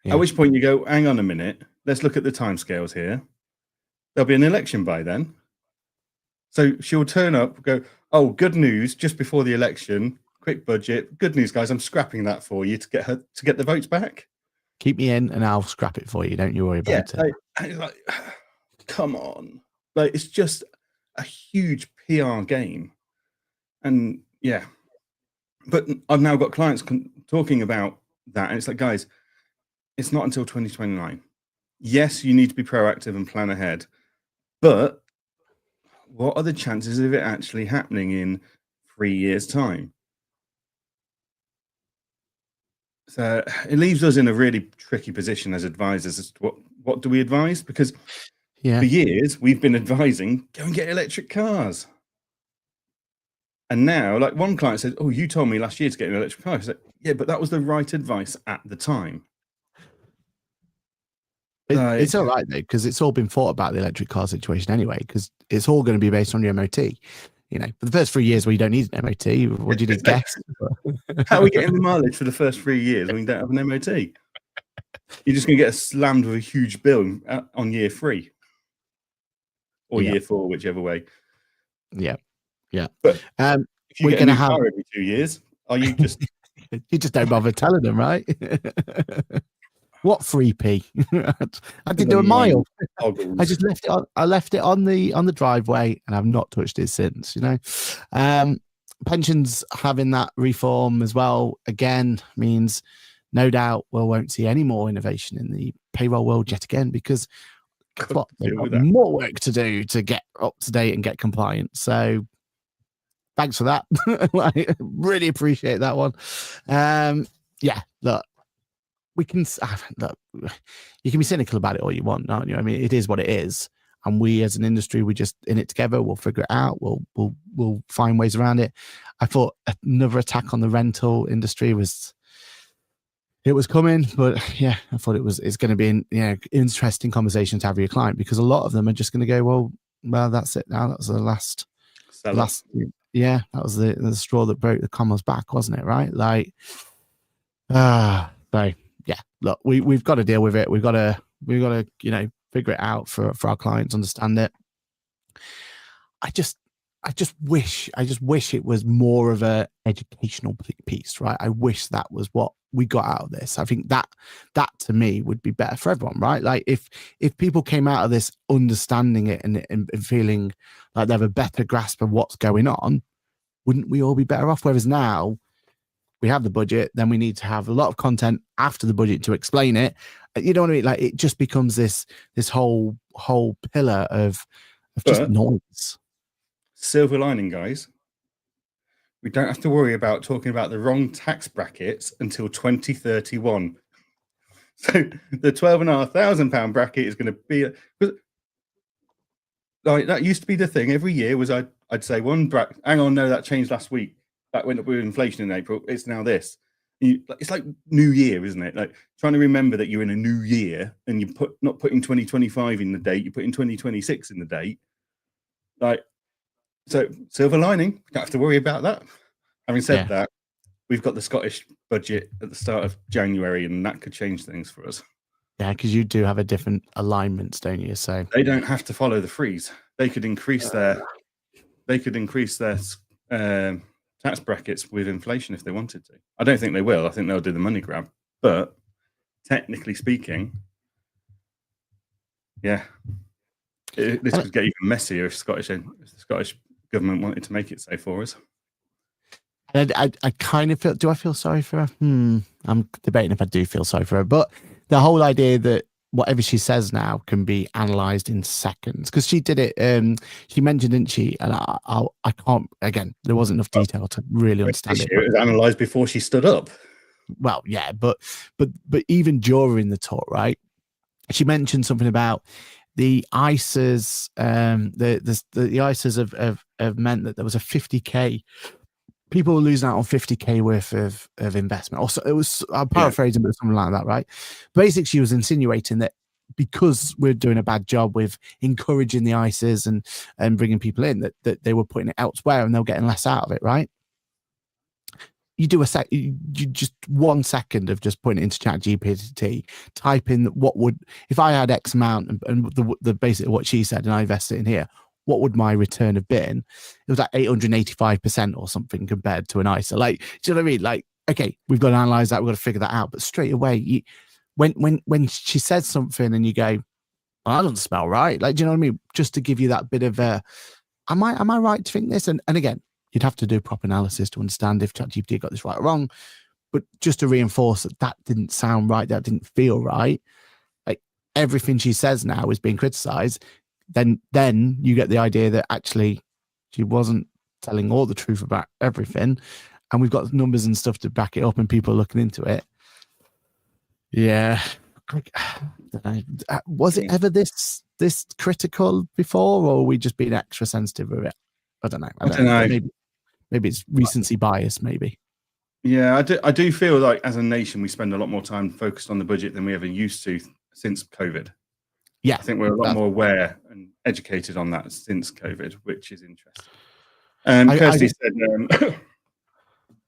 At which point you go, hang on a minute, let's look at the timescales here. There'll be an election by then. So she'll turn up, go, oh, good news, just before the election, quick budget. Good news, guys, I'm scrapping that for you to get the votes back. Keep me in and I'll scrap it for you. Don't you worry about it. Like, come on. Like, it's just a huge PR game. And yeah. But I've now got clients talking about that. And it's like, guys, it's not until 2029. Yes, you need to be proactive and plan ahead. But what are the chances of it actually happening in 3 years' time? So it leaves us in a really tricky position as advisors as to what do we advise? Because for years we've been advising, go and get electric cars. And now, like one client said, oh, you told me last year to get an electric car. I said, yeah, but that was the right advice at the time. It's all right though, because it's all been thought about the electric car situation anyway, because it's all going to be based on your MOT. For the first 3 years where you don't need an MOT, what do you need gas? How are we getting the mileage for the first 3 years when you don't have an MOT? You're just going to get slammed with a huge bill on year 3 or year 4, whichever way. Yeah. But if you get a new car every 2 years, are you just... You just don't bother telling them, right? What 3p? I didn't do a mile. I just left it on. I left it on the driveway, and I've not touched it since. Pensions having that reform as well again means no doubt we won't see any more innovation in the payroll world yet again, because they've got more work to do to get up to date and get compliant. So thanks for that. Really appreciate that one. Look. We can look, you can be cynical about it all you want, aren't you? I mean, it is what it is, and we as an industry, we just in it together. We'll figure it out. We'll find ways around it. I thought another attack on the rental industry was coming, but yeah, I thought it's going to be an interesting conversation to have with your client, because a lot of them are just going to go, well, that's it now. That was the last. Yeah, that was the straw that broke the camel's back, wasn't it? Right, like so. Yeah, look, we've got to deal with it. We've got to figure it out for our clients, understand it. I just wish it was more of a educational piece, right? I wish that was what we got out of this. I think that to me would be better for everyone, right? Like if people came out of this understanding it and feeling like they have a better grasp of what's going on, wouldn't we all be better off? Whereas now we have the budget, then we need to have a lot of content after the budget to explain it. You know what I mean? Like it just becomes this whole pillar of just But noise. silver lining, guys, we don't have to worry about talking about the wrong tax brackets until 2031. So the £12,500 bracket is going to be like that. Used to be the thing every year. Was I'd say one bracket. Hang on, no, that changed last week. That went up with inflation in April. It's now this. It's like New Year, isn't it? Like trying to remember that you're in a new year and you not putting 2025 in the date, you put in 2026 in the date. Like, so silver lining, we don't have to worry about that. Having said that, we've got the Scottish budget at the start of January, and that could change things for us. Yeah, because you do have a different alignments, don't you? So they don't have to follow the freeze. They could increase their tax brackets with inflation if they wanted to. I don't think they will. I think they'll do the money grab. But technically speaking, this could get even messier if the Scottish government wanted to make it safe for us. I kind of feel. Do I feel sorry for her? I'm debating if I do feel sorry for her. But the whole idea that whatever she says now can be analysed in seconds, because she did it. She mentioned, didn't she? And I can't. Again, there wasn't enough detail to really understand it. It was analysed before she stood up. Well, yeah, but even during the talk, right? She mentioned something about the ISAs. The ISAs have meant that there was a 50k. People were losing out on 50k worth of investment. Also, it was, I'm paraphrasing, but something like that, right? Basically, she was insinuating that because we're doing a bad job with encouraging the ISAs and bringing people in, that they were putting it elsewhere and they were getting less out of it, right? You do you just 1 second of just putting it into ChatGPT, type in what would, if I had X amount and the basically what she said and I invested in here, what would my return have been? It was like 885% or something compared to an ISA. Like, do you know what I mean? Like, okay, we've got to analyze that. We've got to figure that out. But straight away, when she said something and you go, well, that doesn't smell right. Like, do you know what I mean? Just to give you that bit of am I right to think this? And again, you'd have to do proper analysis to understand if ChatGPT got this right or wrong. But just to reinforce that didn't sound right, that didn't feel right. Like everything she says now is being criticized. Then you get the idea that actually she wasn't telling all the truth about everything, and we've got numbers and stuff to back it up, and people are looking into it. Yeah, was it ever this critical before, or are we just being extra sensitive with it? I don't know. I don't know. Maybe it's recency bias. Maybe. Yeah, I do feel like as a nation we spend a lot more time focused on the budget than we ever used to since COVID. Yeah, I think we're a lot more aware and educated on that since COVID, which is interesting. Kirsty said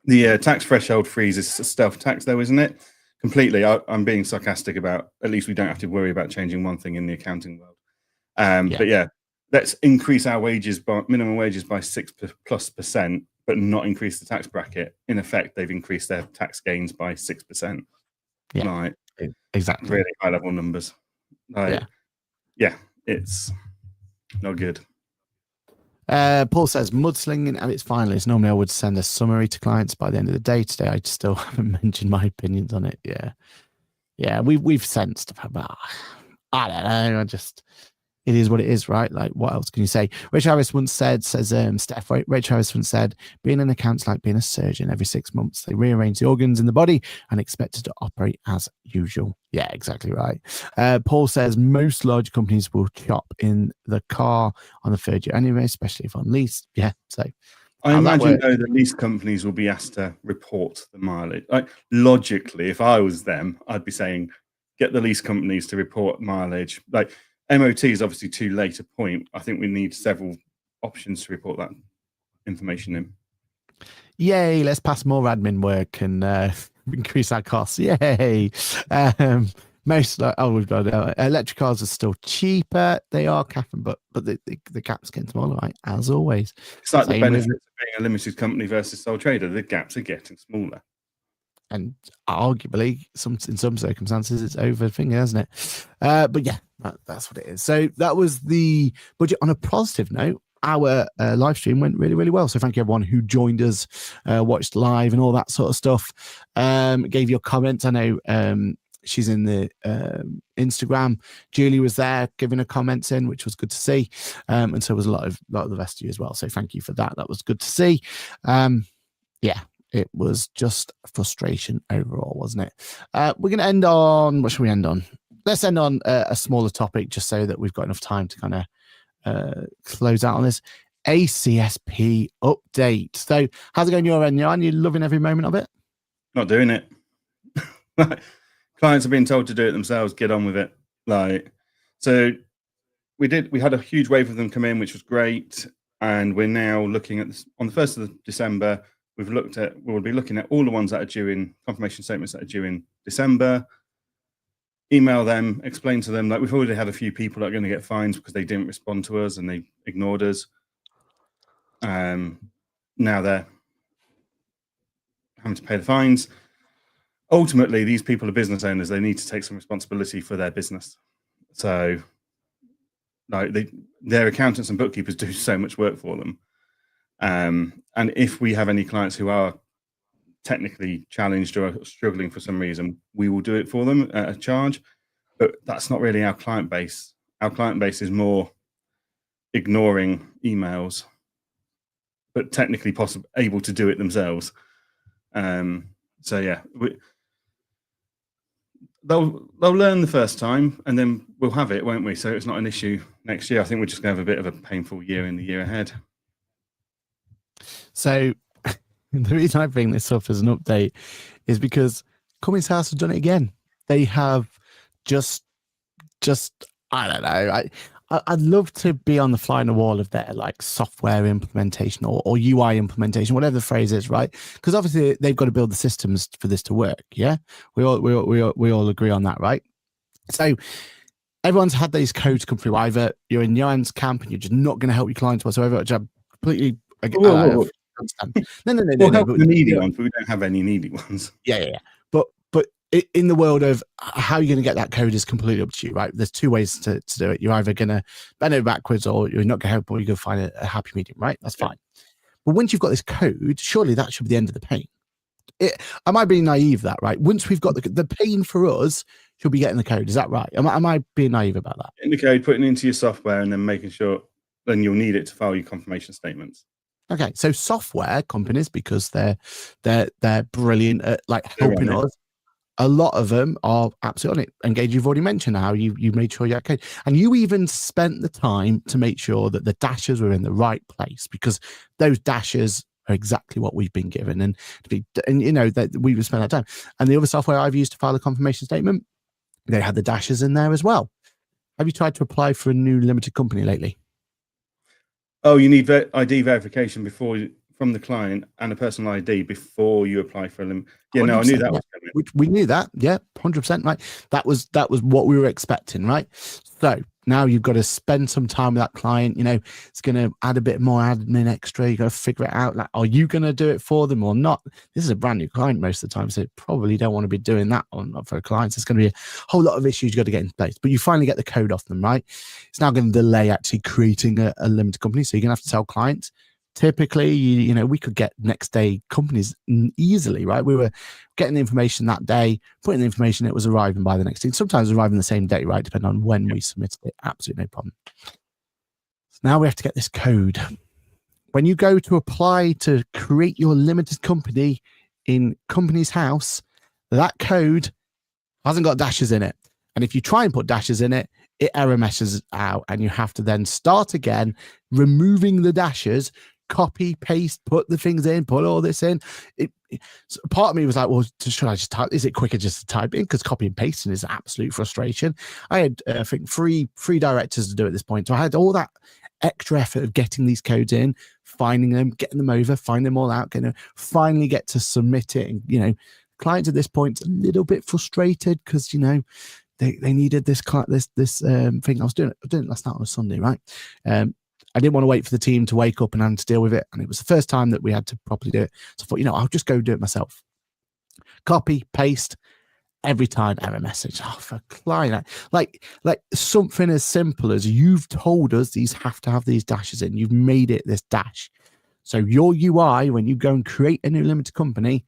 the tax threshold freeze is a stealth tax, though, isn't it? Completely. I'm being sarcastic about. At least we don't have to worry about changing one thing in the accounting world. But yeah, let's increase our wages by minimum wages by 6+%, but not increase the tax bracket. In effect, they've increased their tax gains by 6%. Yeah, like, exactly. Really high level numbers. Like, yeah, it's not good. Paul says mudslinging at its finalists. Normally I would send a summary to clients by the end of the day. Today I still haven't mentioned my opinions on it. Yeah, we've sent stuff about, I don't know, it is what it is, right? Like, what else can you say? Rich Harris once said, Steph, Rich Harris once said, being an account's like being a surgeon. Every 6 months, they rearrange the organs in the body and expect it to operate as usual. Yeah, exactly right. Paul says, most large companies will chop in the car on the third year anyway, especially if on lease. Yeah, so. I imagine, though, the lease companies will be asked to report the mileage. Like, logically, if I was them, I'd be saying, get the lease companies to report mileage. Like, MOT is obviously too late a point. I think we need several options to report that information in. Yay, let's pass more admin work and increase our costs. Yay. Most we've got electric cars are still cheaper. They are, Catherine, but the gap's getting smaller, right? As always. It's like the Same benefits with, of being a limited company versus sole trader. The gaps are getting smaller. and arguably, in some circumstances, it's over thing, isn't it? But yeah, that's what it is. So that was the budget. On a positive note, our live stream went really, really well. So thank you everyone who joined us, watched live and all that sort of stuff. Gave your comments. I know she's in the Instagram. Julie was there giving her comments in, which was good to see. And so was a lot of the rest of you as well. So thank you for that. That was good to see. Yeah, it was just frustration overall, wasn't it? We're going to end on, what should we end on? Let's end on a smaller topic just so that we've got enough time to kind of close out on this. ACSP update. So how's it going your end, Johann? You loving every moment of it? Not doing it. Clients are being told to do it themselves. Get on with it. So we had a huge wave of them come in, which was great. And we're now looking at this on the 1st of December. We'll be looking at all the ones that are due in confirmation statements that are due in December. Email them, explain to them, we've already had a few people that are going to get fines because they didn't respond to us and they ignored us. Now they're having to pay the fines. Ultimately, these people are business owners. They need to take some responsibility for their business. So their accountants and bookkeepers do so much work for them. And if we have any clients who are technically challenged or struggling for some reason, we will do it for them at a charge. But that's not really our client base. Our client base is more ignoring emails, but technically able to do it themselves. So yeah, they'll learn the first time, and then we'll have it, won't we? So it's not an issue next year. I think we're just going to have a bit of a painful year in the year ahead. So the reason I bring this up as an update is because Cummins House has done it again. They have just I don't know. I'd love to be on the fly on the wall of their software implementation or UI implementation, whatever the phrase is, right? Because obviously they've got to build the systems for this to work. Yeah, we all agree on that, right? So everyone's had these codes come through. Either you're in Johann's camp and you're just not going to help your clients whatsoever, which I completely understand. No. We'll help the needy ones, but we don't have any needy ones. Yeah. But in the world of how you're going to get that code is completely up to you, right? There's two ways to do it. You're either going to bend over backwards or you're not going to help, or you're going to find a happy medium, right? That's fine. But once you've got this code, surely that should be the end of the pain. Am I being naive that, right? Once we've got the pain for us, should be getting the code. Is that right? Am I being naive about that? Getting the code, putting it into your software, and then making sure then you'll need it to file your confirmation statements. Okay, so software companies, because they're brilliant at helping us. A lot of them are absolutely on it. Engage, you've already mentioned how you made sure you had code, and you even spent the time to make sure that the dashes were in the right place, because those dashes are exactly what we've been given, and you know that we would spend that time. And the other software I've used to file a confirmation statement, they had the dashes in there as well. Have you tried to apply for a new limited company lately? Oh, you need ID verification from the client and a personal ID before you apply for them. Yeah, no, I knew that was coming. We knew that. Yeah, 100%. Right. That was what we were expecting. Right. So now you've got to spend some time with that client. You know, it's going to add a bit more admin extra. You got to figure it out. Are you going to do it for them or not? This is a brand new client most of the time, so you probably don't want to be doing that for clients. It's going to be a whole lot of issues you got to get in place. But you finally get the code off them, right? It's now going to delay actually creating a limited company. So you're going to have to tell clients. Typically, you know, we could get next day companies easily, right? We were getting the information that day, putting the information, it was arriving by the next day. Sometimes arriving the same day, right? Depending on when we submitted it. Absolutely no problem. So now we have to get this code. When you go to apply to create your limited company in Company's House, that code hasn't got dashes in it. And if you try and put dashes in it, it error messages out, and you have to then start again, removing the dashes, copy, paste, put the things in, put all this in. So part of me was like, well, should I just type? Is it quicker just to type in? Because copy and pasting is absolute frustration. I had, I think, three directors to do at this point. So I had all that extra effort of getting these codes in, finding them, getting them over, finding them all out, finally get to submit it. And, you know, clients at this point a little bit frustrated because, you know, they needed this thing. I was doing it last night on a Sunday, right? I didn't want to wait for the team to wake up and have to deal with it, and it was the first time that we had to properly do it. So I thought, I'll just go do it myself. Copy, paste, every time error message. Oh, for crying out! Like something as simple as you've told us these have to have these dashes in. You've made it this dash. So your UI, when you go and create a new limited company,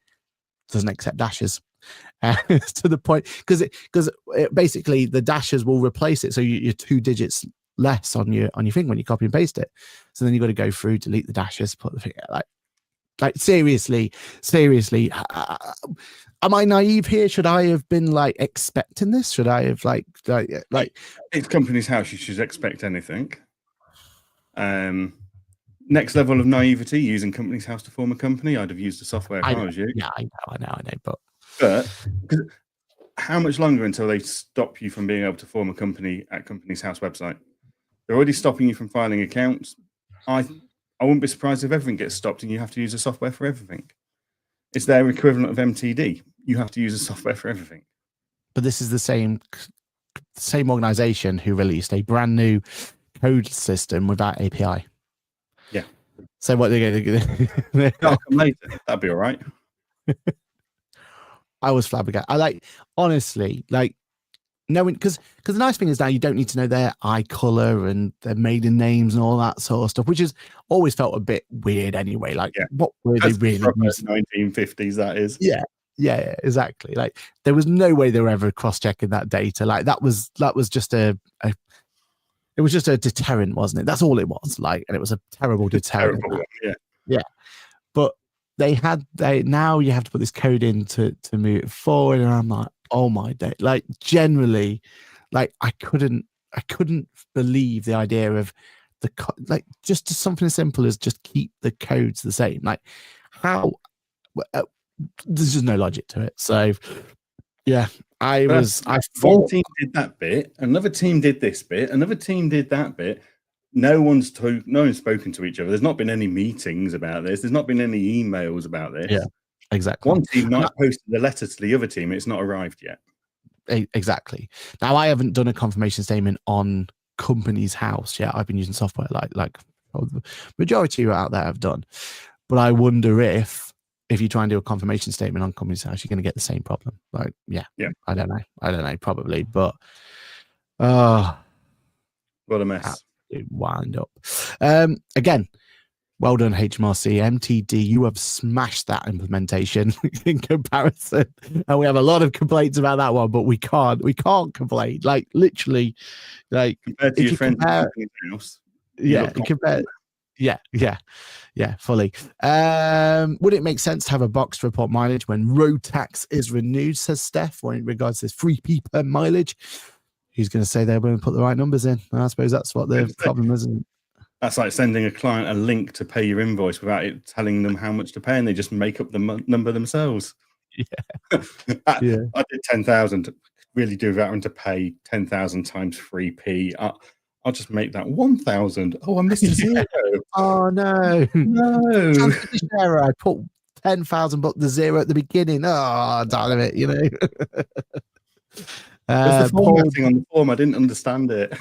doesn't accept dashes. To the point, because basically the dashes will replace it. So you're 2 digits less on your thing when you copy and paste it. So then you got to go through, delete the dashes, put the thing like seriously. Am I naive here? Should I have been like expecting this? Should I have like it's Company's House? You should expect anything. Next level of naivety, using Company's House to form a company. I'd have used the software if I was you. Yeah, I know. But how much longer until they stop you from being able to form a company at Company's House website? They're already stopping you from filing accounts. I wouldn't be surprised if everything gets stopped and you have to use the software for everything. It's their equivalent of MTD. You have to use the software for everything. But this is the same organization who released a brand new code system without API. Yeah. So what they're going to do? I'll come later. That'd be all right. I was flabbergasted. Honestly, knowing, because the nice thing is now you don't need to know their eye color and their maiden names and all that sort of stuff, which has always felt a bit weird anyway. What were they really? 1950s, that is. Yeah, exactly. There was no way they were ever cross-checking that data. That was just it was just a deterrent, wasn't it? That's all it was. And it was a terrible deterrent. Terrible, yeah. But now you have to put this code in to move it forward, and I'm like, oh my day. Generally, I couldn't believe the idea of just something as simple as just keep the codes the same. How there's just no logic to it. So yeah, I thought one team did that bit, another team did this bit, another team did that bit. No one's spoken to each other. There's not been any meetings about this. There's not been any emails about this. Yeah, exactly. One team might have posted a letter to the other team. It's not arrived yet. Exactly. Now, I haven't done a confirmation statement on Company's House yet. I've been using software like the majority out there have done. But I wonder if you try and do a confirmation statement on Company's House, you're going to get the same problem. Yeah. I don't know, probably. But what a mess. Wind up. Again, well done, HMRC. MTD, you have smashed that implementation in comparison. And we have a lot of complaints about that one, but we can't complain. Literally, compared to your friends at Company's House. Yeah, yeah, fully. Would it make sense to have a box to report mileage when road tax is renewed, says Steph, in regards to this 3p per mileage? Who's going to say they're going to put the right numbers in? I suppose that's what the problem is, isn't it? That's like sending a client a link to pay your invoice without it telling them how much to pay, and they just make up the number themselves. Yeah. I did 10,000. Really do without having to pay 10,000 times 3p. I'll just make that 1,000. Oh, I missed a zero. Oh no. Translation error. I put 10,000 but the zero at the beginning. Oh, damn it, There's the formatting on the form. I didn't understand it.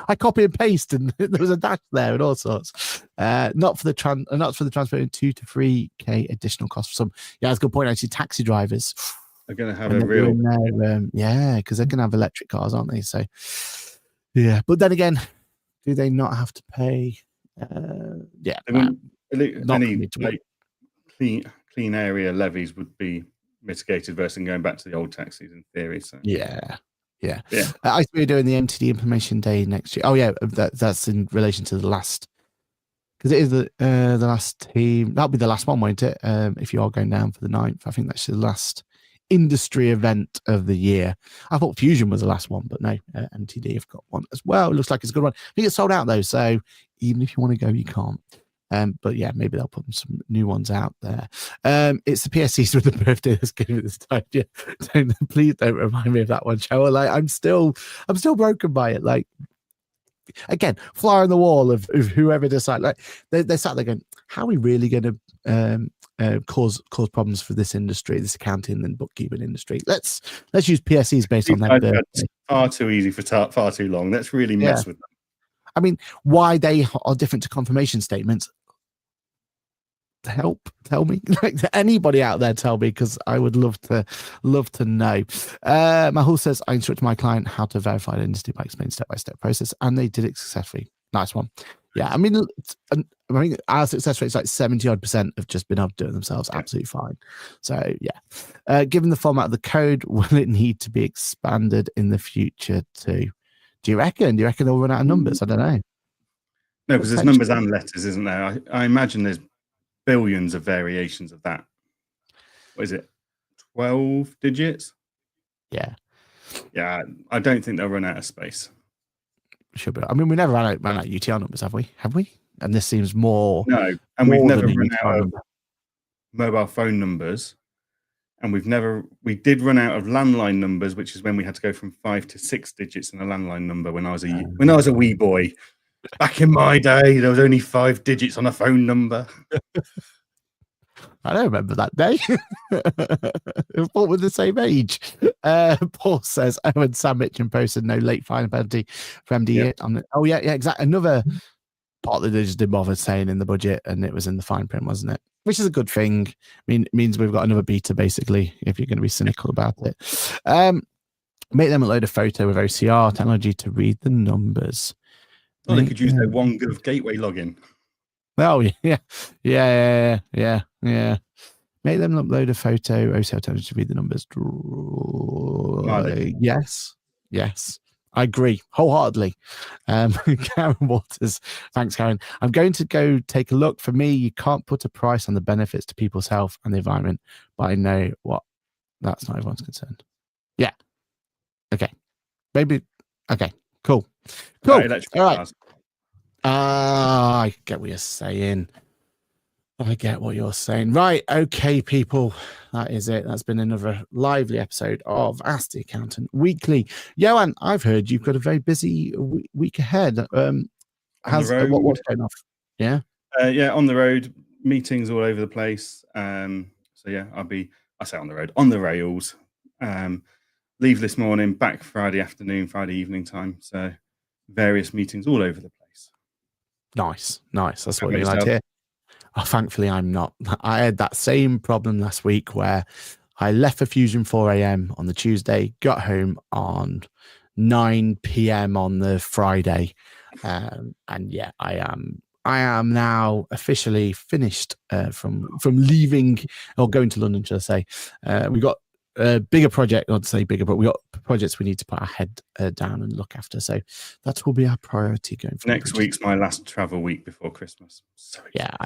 I copy and paste, and there was a dash there and all sorts. Not for the transfer in 2 to 3k additional cost for some. Yeah, that's a good point. Actually, taxi drivers are going to have a real because they're going to have electric cars, aren't they? So yeah, but then again, do they not have to pay? Clean area levies would be mitigated versus going back to the old taxis in theory. So yeah. I think we're doing the MTD implementation day next year. Oh yeah, that's in relation to the last, because it is the last team. That'll be the last one, won't it? If you are going down for the 9th, I think that's the last industry event of the year. I thought Fusion was the last one, but no, MTD have got one as well. It looks like it's a good one. I think it's sold out though, so even if you want to go, you can't. But yeah, maybe they'll put some new ones out there. It's the PSCs with the birthday that's good at this time. Yeah, please don't remind me of that one, Joe. I'm still broken by it. Again, fly on the wall of whoever decides. They sat there going, how are we really going to cause problems for this industry, this accounting and bookkeeping industry. Let's use PSEs based on their birthday. Far too easy for far too long. Let's really mess with them. I mean, why they are different to confirmation statements? Tell me. Like, anybody out there, tell me, because I would love to know. Mahul says, I instructed my client how to verify the industry by explaining step-by-step process, and they did it successfully. Nice one. Yeah, I mean, our success rate is like 70% have just been able to do it themselves. Absolutely fine. So yeah, given the format of the code, will it need to be expanded in the future too? Do you reckon they'll run out of numbers? I don't know. No, because there's numbers and letters, isn't there? I imagine there's billions of variations of that. What is it? 12 digits? Yeah. Yeah, I don't think they'll run out of space. Should be. I mean, we never ran out UTR numbers, have we? And this seems more. No, and we've never run out of mobile phone numbers. And we did run out of landline numbers, which is when we had to go from 5 to 6 digits in a landline number when I was a wee boy. Back in my day, there was only 5 digits on a phone number. I don't remember that day. I thought we're the same age. Paul says, Owen Sandwich and posted no late fine penalty for MD. Yeah. Exactly. Another part that they just didn't bother saying in the budget, and it was in the fine print, wasn't it? Which is a good thing. I mean, it means we've got another beta, basically, if you're going to be cynical about it. Make them upload a photo with OCR technology to read the numbers. Oh, they could use their OneGov gateway login. Oh, yeah. Make them upload a photo, OCR technology to read the numbers. Yes. I agree wholeheartedly. Karen Waters, thanks, Karen. I'm going to go take a look. For me, you can't put a price on the benefits to people's health and the environment, but I know that's not everyone's concern. Yeah. Okay. Maybe. Okay. Cool. All right. I get what you're saying. Right. Okay, people. That is it. That's been another lively episode of Ask the Accountant Weekly. Johann, I've heard you've got a very busy week ahead. What's going off? Yeah. On the road, meetings all over the place. So yeah, I say on the road, on the rails. Leave this morning, back Friday afternoon, Friday evening time. So various meetings all over the place. Nice. That's what you like to hear. Oh, thankfully, I'm not. I had that same problem last week where I left for Fusion 4 a.m. on the Tuesday, got home on 9 p.m. on the Friday. And yeah, I am now officially finished from leaving or going to London, should I say. We got a bigger project, not to say bigger, but we got projects we need to put our head down and look after. So that will be our priority going forward. Next week's my last travel week before Christmas. So yeah,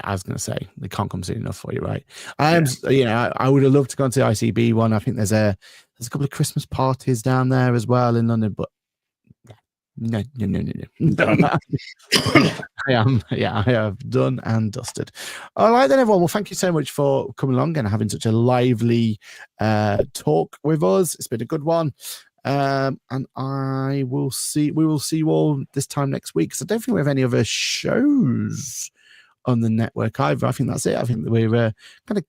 I was going to say they can't come soon enough for you, right? I would have loved to go into the ICB one. I think there's a couple of Christmas parties down there as well in London, but no. Done. I have done and dusted. All right then, everyone. Well, thank you so much for coming along and having such a lively talk with us. It's been a good one. And we will see you all this time next week, because I don't think we have any other shows on the network either. I think that's it. I think that we're kind of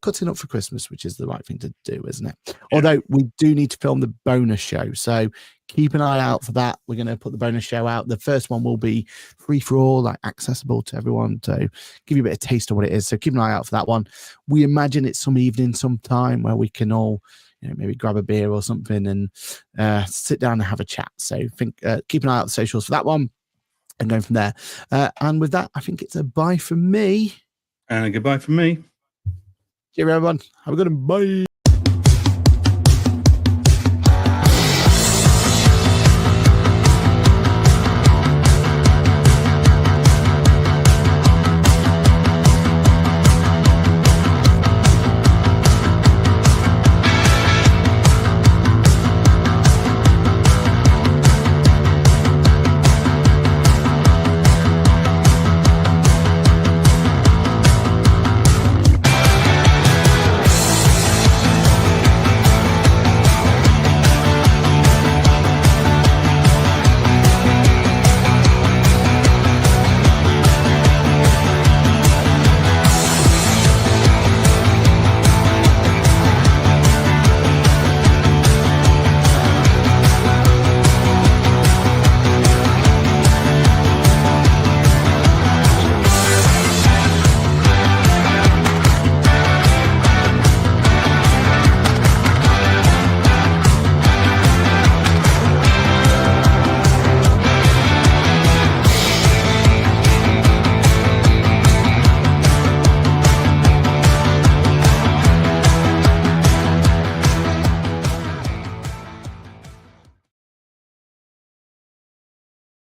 cutting up for Christmas, which is the right thing to do, isn't it? Yeah. Although we do need to film the bonus show, so keep an eye out for that. We're going to put the bonus show out. The first one will be free for all, like accessible to everyone, to give you a bit of taste of what it is. So keep an eye out for that one. We imagine it's some evening, sometime where we can all, maybe grab a beer or something and sit down and have a chat. So keep an eye out the socials for that one. And going from there. And with that, I think it's a bye from me. And a goodbye from me. Cheers, everyone. Have a good one. Bye.